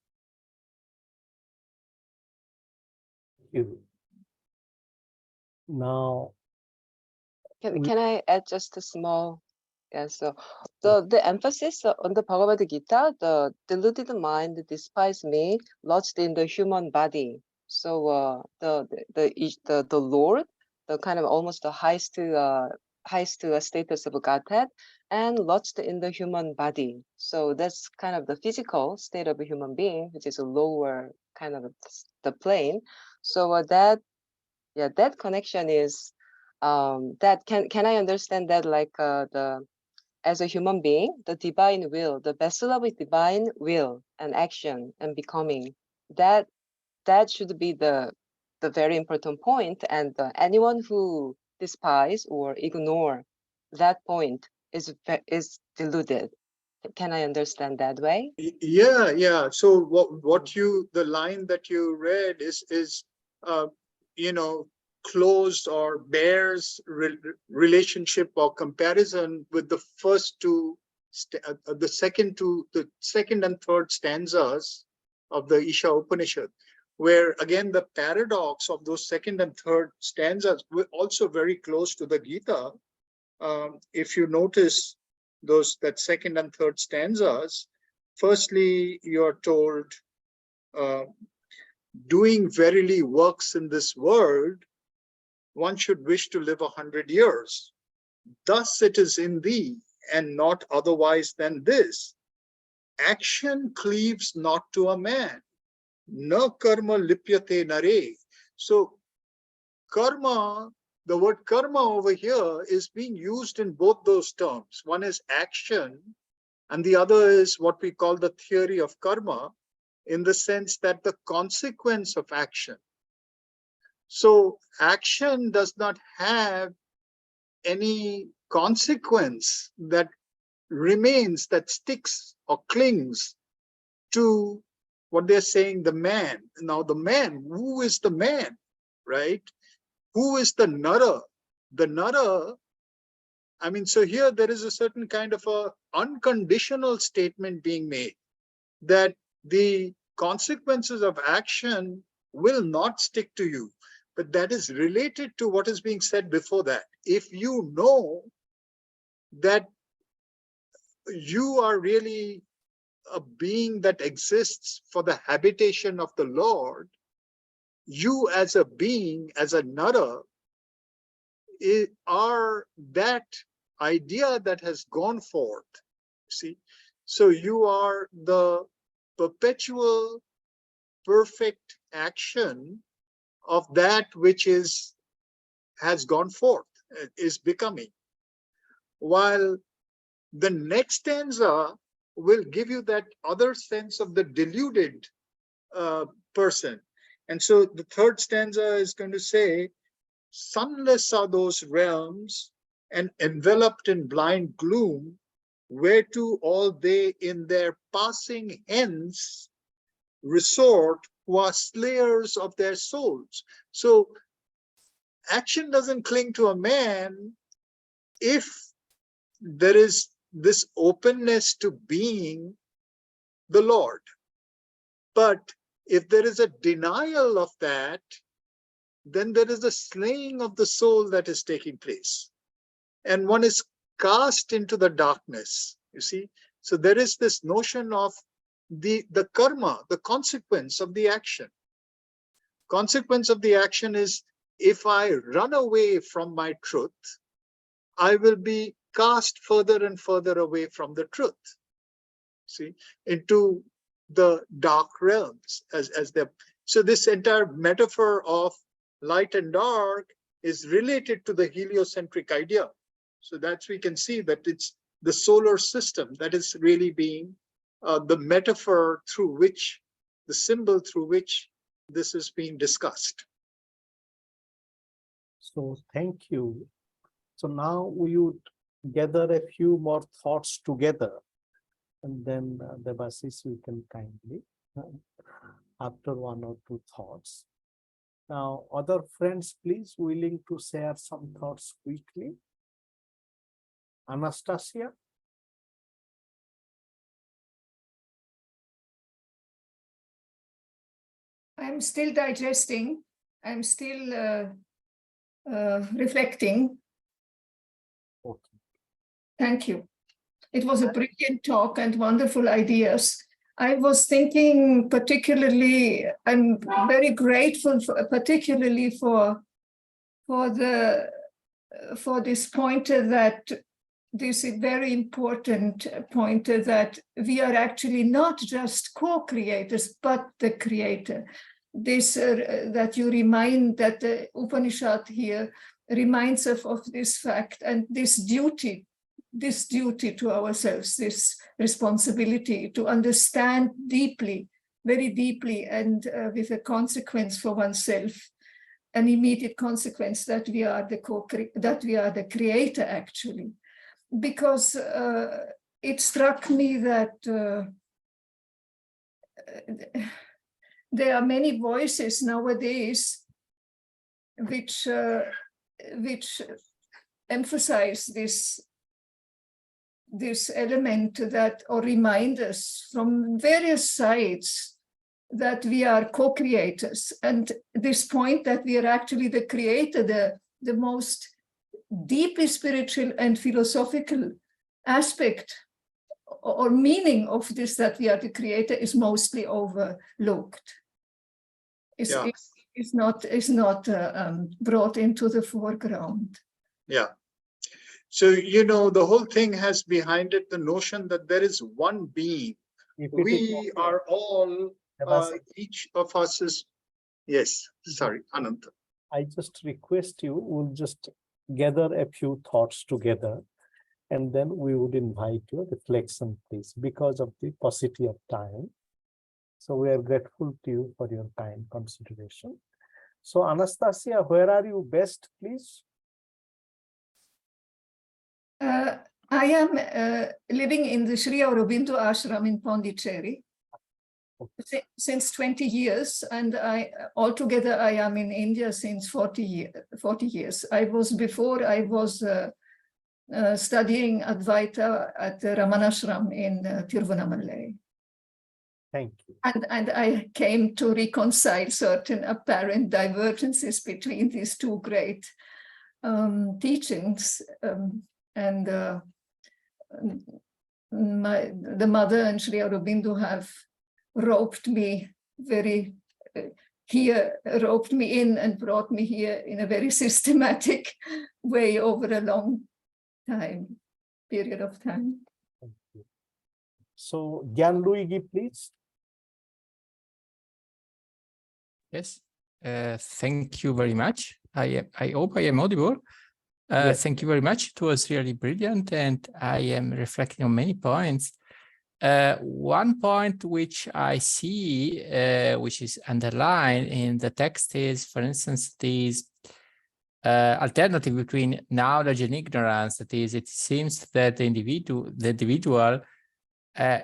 Now, Can I add just a small? Yeah, so the emphasis on the Bhagavad Gita, the deluded mind despises me, lodged in the human body. So the Lord, the kind of almost the highest status of Godhead, and lodged in the human body. So that's kind of the physical state of a human being, which is a lower kind of the plane. So that connection is that can I understand that like as a human being, the divine will, the vessel of divine will and action and becoming, that should be the very important point. And anyone who despise or ignore that point is deluded. Can I understand that way? Yeah. So the line that you read is closed or bears relationship or comparison with the first two, the second and third stanzas of the Isha Upanishad, where again the paradox of those second and third stanzas were also very close to the Gita. If you notice that second and third stanzas, firstly, you're told doing verily works in this world, one should wish to live 100 years. Thus it is in thee, and not otherwise than this. Action cleaves not to a man. Na karma lipyate nare. So karma, the word karma over here is being used in both those terms. One is action, and the other is what we call the theory of karma, in the sense that the consequence of action. So action does not have any consequence that remains, that sticks or clings to what they're saying, the man. Now the man, who is the man, right? Who is the nara? The nara, I mean, so here there is a certain kind of a unconditional statement being made that the consequences of action will not stick to you. But that is related to what is being said before that. If you know that you are really a being that exists for the habitation of the Lord, you as a being, as a nara, are that idea that has gone forth. See, so you are the perpetual, perfect action of that which has gone forth, is becoming. While the next stanza will give you that other sense of the deluded person. And so the third stanza is going to say, sunless are those realms, and enveloped in blind gloom, whereto all they in their passing hence resort, who are slayers of their souls. So action doesn't cling to a man if there is this openness to being the Lord. But if there is a denial of that, then there is a slaying of the soul that is taking place. And one is cast into the darkness, you see. So there is this notion of the karma, the consequence of the action. Consequence of the action is, if I run away from my truth, I will be cast further and further away from the truth, see, into the dark realms. So this entire metaphor of light and dark is related to the heliocentric idea. So that's, we can see that it's the solar system that is really being the metaphor through which, the symbol through which this is being discussed. So thank you. So now we would gather a few more thoughts together, and then Debashish, you can kindly, after one or two thoughts. Now, other friends, please, willing to share some thoughts quickly. Anastasia? I'm still digesting. I'm still reflecting. Okay. Thank you. It was a brilliant talk and wonderful ideas. I was thinking particularly, I'm very grateful particularly for this pointer, that this is very important pointer, that we are actually not just co-creators, but the creator. This that you remind, that the Upanishad here reminds us of this fact, and this duty to ourselves, this responsibility to understand deeply, very deeply, and with a consequence for oneself, an immediate consequence, that we are the creator actually. Because it struck me that there are many voices nowadays which emphasize this element, that, or remind us from various sides, that we are co-creators, and this point that we are actually the creator, the most deeply spiritual and philosophical aspect or meaning of this, that we are the creator, is mostly overlooked. is, Yeah. is not brought into the foreground. Yeah. So, you know, the whole thing has behind it the notion that there is one being. If it is We are all, Debashish, each of us is, yes, sorry, Ananta. I just request you, we'll just gather a few thoughts together, and then we would invite your reflection, please, because of the paucity of time. So we are grateful to you for your kind consideration. So Anastasia, where are you best, please? I am living in the Sri Aurobindo Ashram in Pondicherry since 20 years, and altogether I am in India since 40 years. I was studying Advaita at the Ramanashram in Tiruvannamalai. Thank you. And I came to reconcile certain apparent divergences between these two great teachings. The mother and Sri Aurobindo have roped me roped me in and brought me here in a very systematic way over a long period of time. Thank you. So Gyan Luigi, please. Yes, thank you very much. I hope I am audible. Yes. Thank you very much. It was really brilliant, and I am reflecting on many points. One point which I see, which is underlined in the text is, for instance, this alternative between knowledge and ignorance. That is, it seems that the individual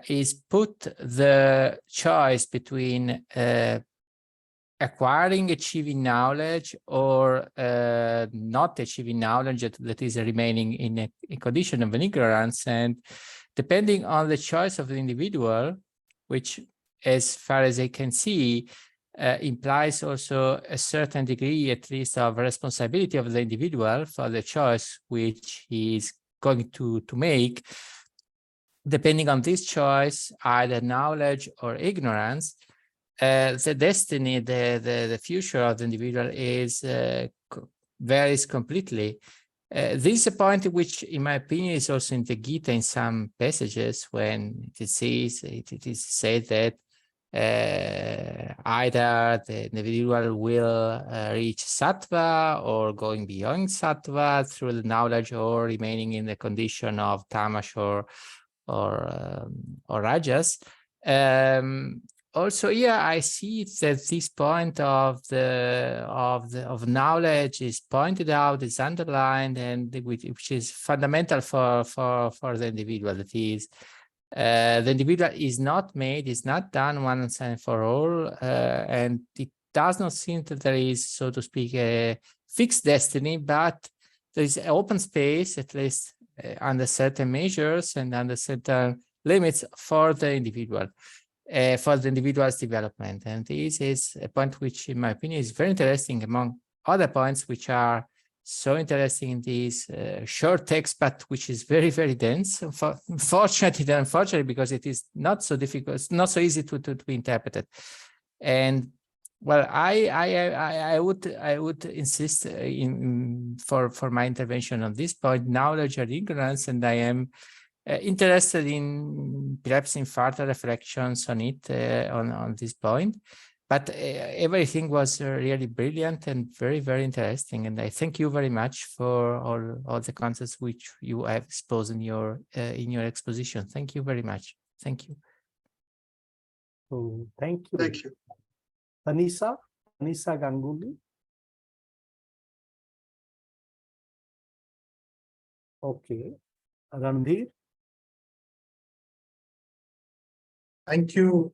is put the choice between achieving knowledge or not achieving knowledge that is remaining in a condition of ignorance. And depending on the choice of the individual, which as far as I can see, implies also a certain degree, at least, of responsibility of the individual for the choice which he is going to make. Depending on this choice, either knowledge or ignorance, the destiny, the future of the individual varies completely. This is a point which, in my opinion, is also in the Gita in some passages when it is said that either the individual will reach sattva or going beyond sattva through the knowledge, or remaining in the condition of tamas or rajas. Also, yeah, I see that this point of knowledge is pointed out, is underlined, and which is fundamental for the individual. That is, the individual is not made, is not done once and for all, and it does not seem that there is, so to speak, a fixed destiny, but there is an open space, at least under certain measures and under certain limits for the individual. For the individual's development. And this is a point which, in my opinion, is very interesting among other points which are so interesting in this short text, but which is very, very dense, unfortunately, because it is not so difficult, it's not so easy to be interpreted. And well, I would insist for my intervention on this point, knowledge or ignorance, and I am interested in perhaps in further reflections on it, on this point. But everything was really brilliant and very, very interesting. And I thank you very much for all the concepts which you have exposed in your exposition. Thank you very much. Thank you. So thank you. Thank you. Tanisha Ganguly. Okay. Randhir. Thank you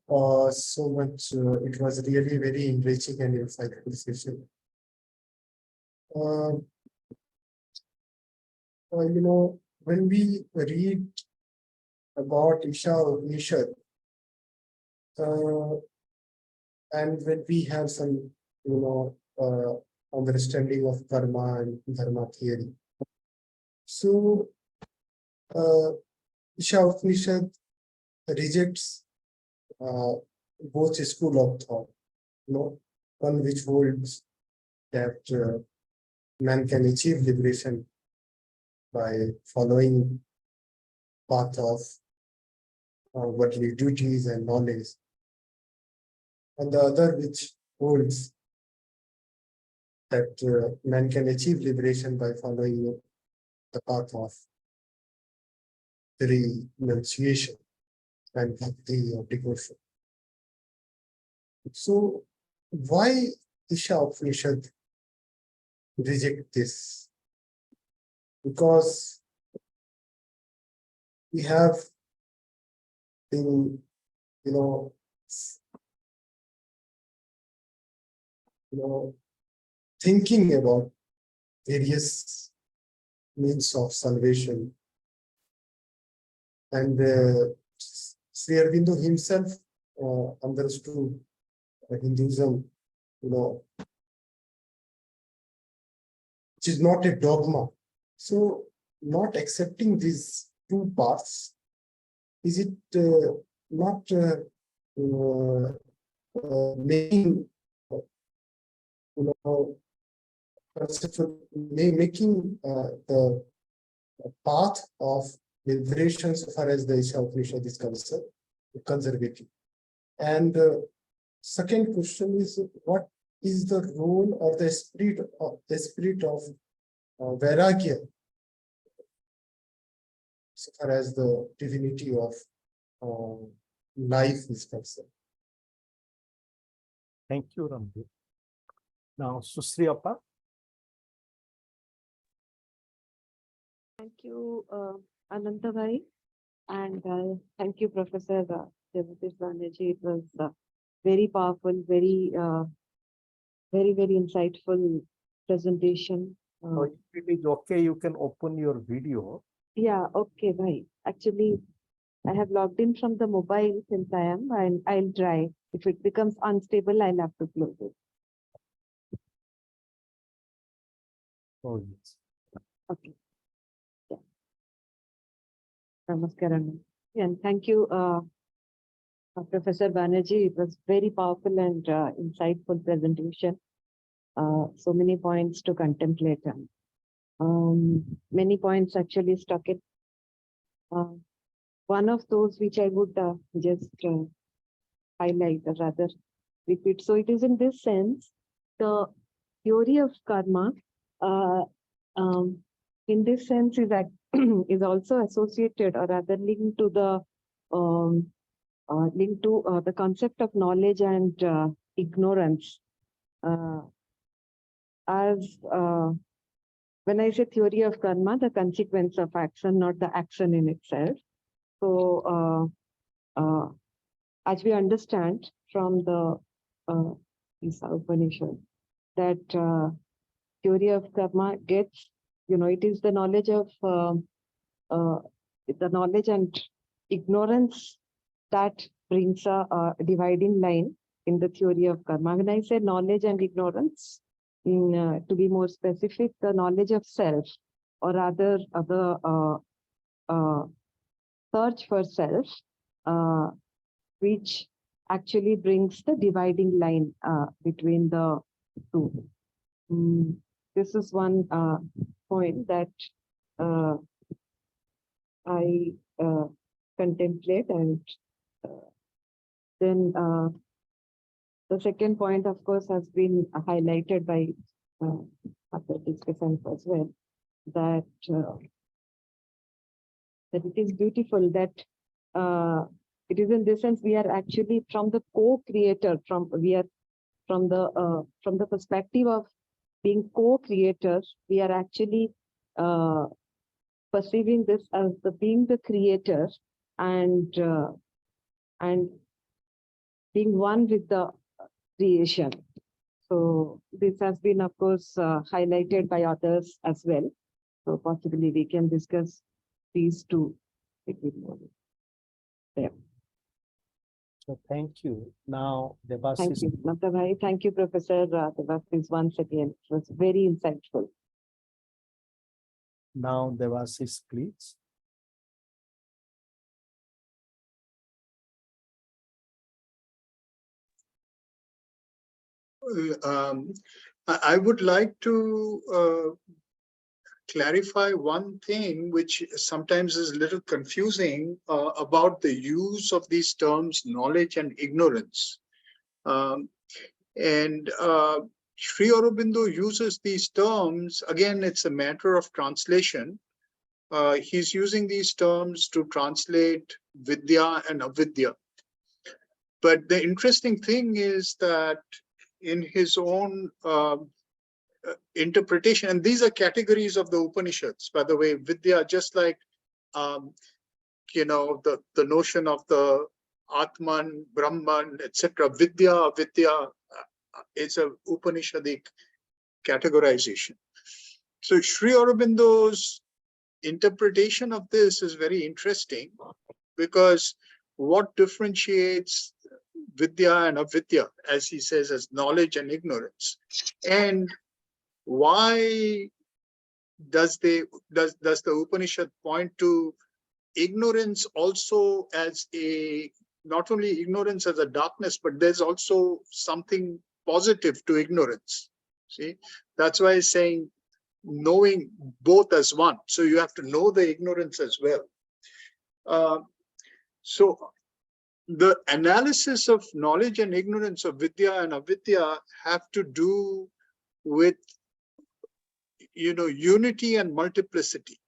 so much. It was really very enriching and insightful session. You know, when we read about Ishopaishad, and when we have some, understanding of karma and dharma theory, so Ishopaishad rejects both school of thought. one which holds that man can achieve liberation by following path of worldly duties and knowledge, and the other which holds that man can achieve liberation by following the path of renunciation and bhakti or devotion. So why Ishopaishad reject this? Because we have been, thinking about various means of salvation, and Sri Aurobindo himself understood Hinduism, which is not a dogma. So, not accepting these two paths, is it not making, making the path of liberation so far as the Ishopaishad is concerned, conservative? And second question is, what is the role or the spirit of vairagya so far as the divinity of life is concerned? Thank you, Randhir. Now, Susri Appa. Thank you, Ananta bhai, and thank you, Professor Debashish Banerjee. It was very powerful, very insightful presentation. So if it is okay, you can open your video. Yeah, okay, bhai. Actually, I have logged in from the mobile since I am, and I'll try. If it becomes unstable, I'll have to close it. Oh, yes. Okay. Yeah. Namaskaram. Yeah, and thank you, Professor Banerjee. It was very powerful and insightful presentation. So many points to contemplate on. Many points actually stuck in. One of those which I would just highlight or rather repeat. So it is in this sense, the theory of karma in this sense is that is also associated or rather linked to the the concept of knowledge and ignorance. As when I say theory of karma, the consequence of action, not the action in itself. So as we understand from the Upanishad, that theory of karma gets, it is the knowledge of the knowledge and ignorance that brings a dividing line in the theory of karma. When I say knowledge and ignorance, to be more specific, the knowledge of self, or rather the search for self, which actually brings the dividing line between the two. This is one point that I contemplate, and then the second point, of course, has been highlighted by other discussants as well, that that it is beautiful that it is in this sense we are actually from the co-creator, from the perspective of being co-creators, we are actually perceiving this as the being the creator and being one with the creation. So this has been, of course, highlighted by others as well. So possibly we can discuss these two a bit more. Yeah. So thank you. Now, Debashish. Thank you, Ananta bhai. Thank you, Professor Debashish, once again. It was very insightful. Now, Debashish, please. I would like to clarify one thing which sometimes is a little confusing about the use of these terms knowledge and ignorance. Sri Aurobindo uses these terms, again, it's a matter of translation. He's using these terms to translate vidya and avidya. But the interesting thing is that in his own interpretation, and these are categories of the Upanishads, by the way, vidya, just like, you know, the notion of the Atman, Brahman, etc. Vidya, avidya is a Upanishadic categorization. So Sri Aurobindo's interpretation of this is very interesting, because what differentiates vidya and avidya, as he says, as knowledge and ignorance, and why does the Upanishad point to ignorance also as a, not only ignorance as a darkness, but there's also something positive to ignorance. See, that's why he's saying knowing both as one. So you have to know the ignorance as well. So the analysis of knowledge and ignorance of vidya and avidya have to do with, you know, unity and multiplicity.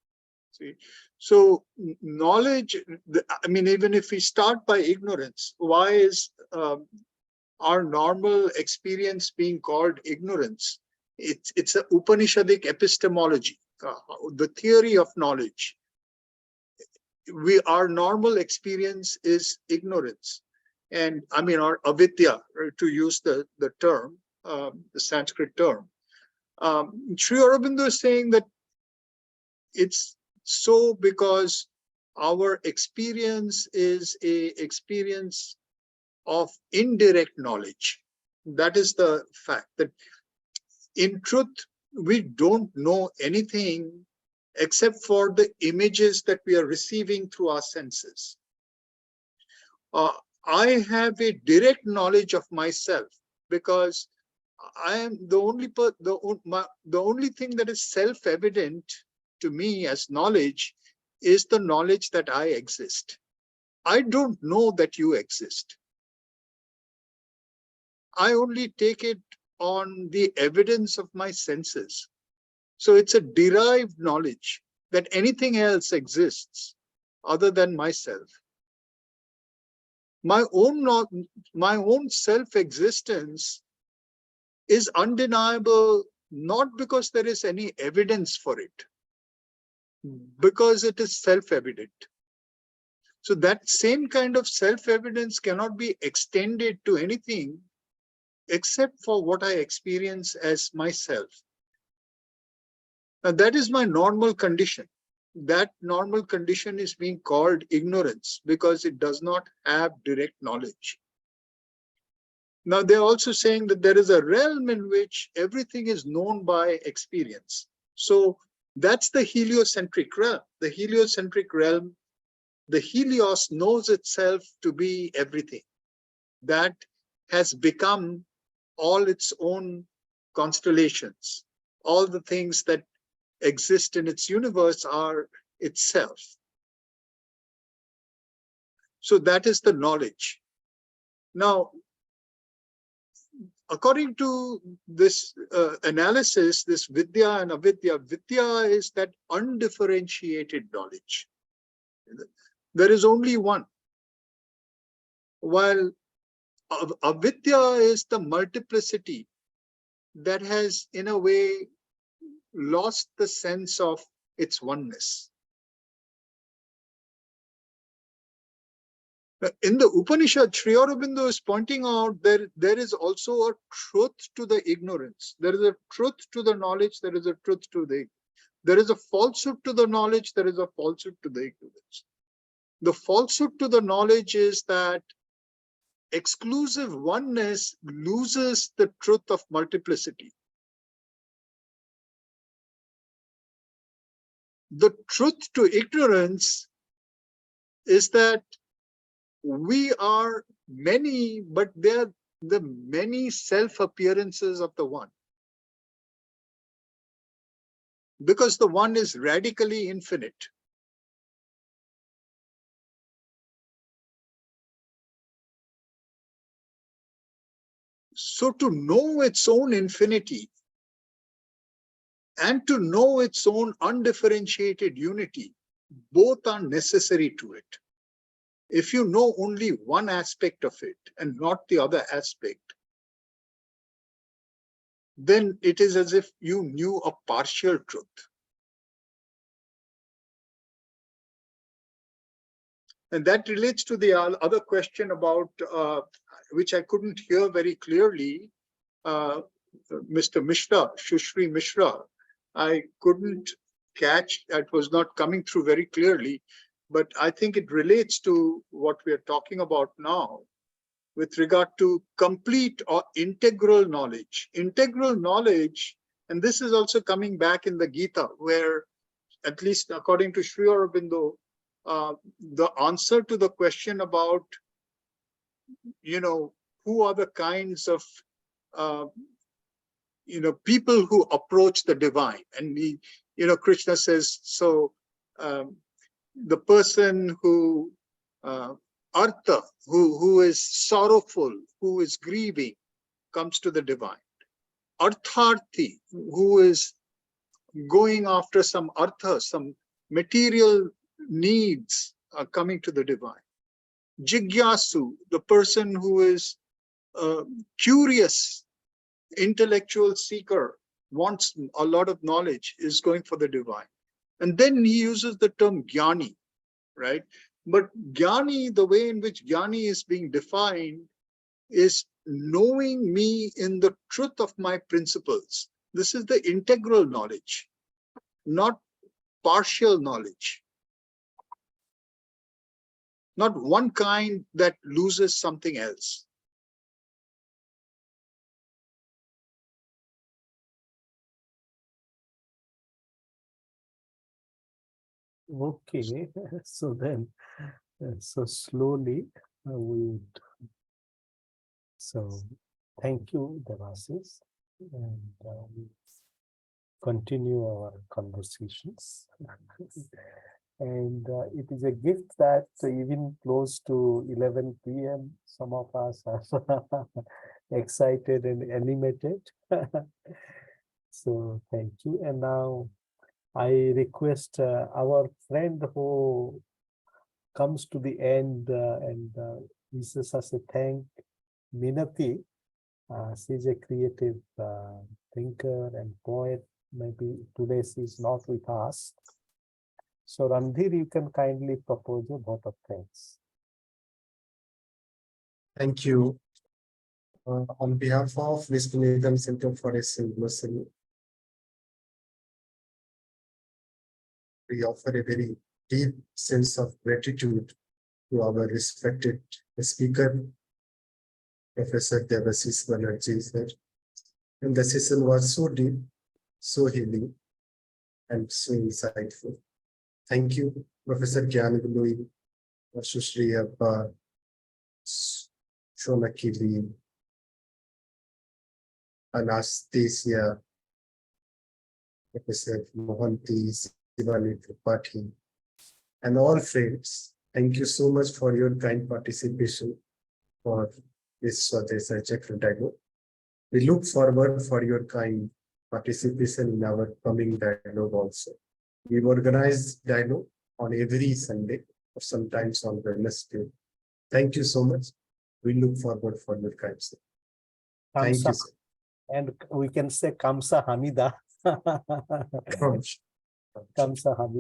See, so knowledge, I mean, even if we start by ignorance, why is our normal experience being called ignorance? It's a Upanishadic epistemology, the theory of knowledge. Our normal experience is ignorance, and I mean, our avidya, to use the term, the Sanskrit term. Sri Aurobindo is saying that it's so because our experience is a experience of indirect knowledge. That is the fact that in truth, we don't know anything except for the images that we are receiving through our senses. I have a direct knowledge of myself because I am the only thing that is self-evident to me as knowledge is the knowledge that I exist. I don't know that you exist. I only take it on the evidence of my senses. So it's a derived knowledge that anything else exists other than myself. My own self-existence is undeniable, not because there is any evidence for it, because it is self-evident. So that same kind of self-evidence cannot be extended to anything except for what I experience as myself. Now, that is my normal condition. That normal condition is being called ignorance because it does not have direct knowledge. Now, they're also saying that there is a realm in which everything is known by experience. So that's the heliocentric realm. The heliocentric realm, the helios knows itself to be everything. That has become all its own constellations. All the things that exist in its universe are itself. So that is the knowledge. Now, according to this analysis, this vidya and avidya, vidya is that undifferentiated knowledge. There is only one. While avidya is the multiplicity that has, in a way, lost the sense of its oneness. In the Upanishad, Sri Aurobindo is pointing out there is also a truth to the ignorance. There is a truth to the knowledge. There is a truth to the. There is a falsehood to the knowledge. There is a falsehood to the ignorance. The falsehood to the knowledge is that exclusive oneness loses the truth of multiplicity. The truth to ignorance is that we are many, but there the many self-appearances of the one. Because the one is radically infinite. So to know its own infinity and to know its own undifferentiated unity, both are necessary to it. If you know only one aspect of it and not the other aspect, then it is as if you knew a partial truth. And that relates to the other question about, which I couldn't hear very clearly, Mr. Mishra, Shushri Mishra. I couldn't catch, it was not coming through very clearly, but I think it relates to what we are talking about now with regard to complete or integral knowledge. Integral knowledge, and this is also coming back in the Gita, where, at least according to Sri Aurobindo, the answer to the question about, who are the kinds of, people who approach the divine. And Krishna says, so the person who, Artha, who is sorrowful, who is grieving, comes to the divine. Artharthi, who is going after some artha, some material needs, are coming to the divine. Jigyasu, the person who is curious, intellectual seeker, wants a lot of knowledge, is going for the divine. And then he uses the term jnani, right? But jnani, the way in which jnani is being defined, is knowing me in the truth of my principles. This is the integral knowledge, not partial knowledge. Not one kind that loses something else. Okay, so then, so slowly we would. So thank you, Debashish, and we continue our conversations. And it is a gift that even close to 11 p.m., some of us are excited and animated. So thank you. And now I request our friend who comes to the end and wishes us a thank, Minati. She's a creative thinker and poet. Maybe today she's not with us. So Randhir, you can kindly propose a vote of thanks. Thank you. On behalf of Vishwaneedam Center for Philosophy, we offer a very deep sense of gratitude to our respected speaker, Professor Debashish Banerjee. And the session was so deep, so healing, and so insightful. Thank you, Professor Gyanagului, Sushri Abba, Shonakili, Anastasia, Professor Mohanty, Sivani Tripathi, and all friends. Thank you so much for your kind participation for this Swadesha Chakra dialogue. We look forward for your kind participation in our coming dialogue also. We organize dialogue on every Sunday or sometimes on Wednesday. Thank you so much. We look forward for your kind support. Thank you, sir. And we can say Kamsa Hamida. Kamsa Hamida.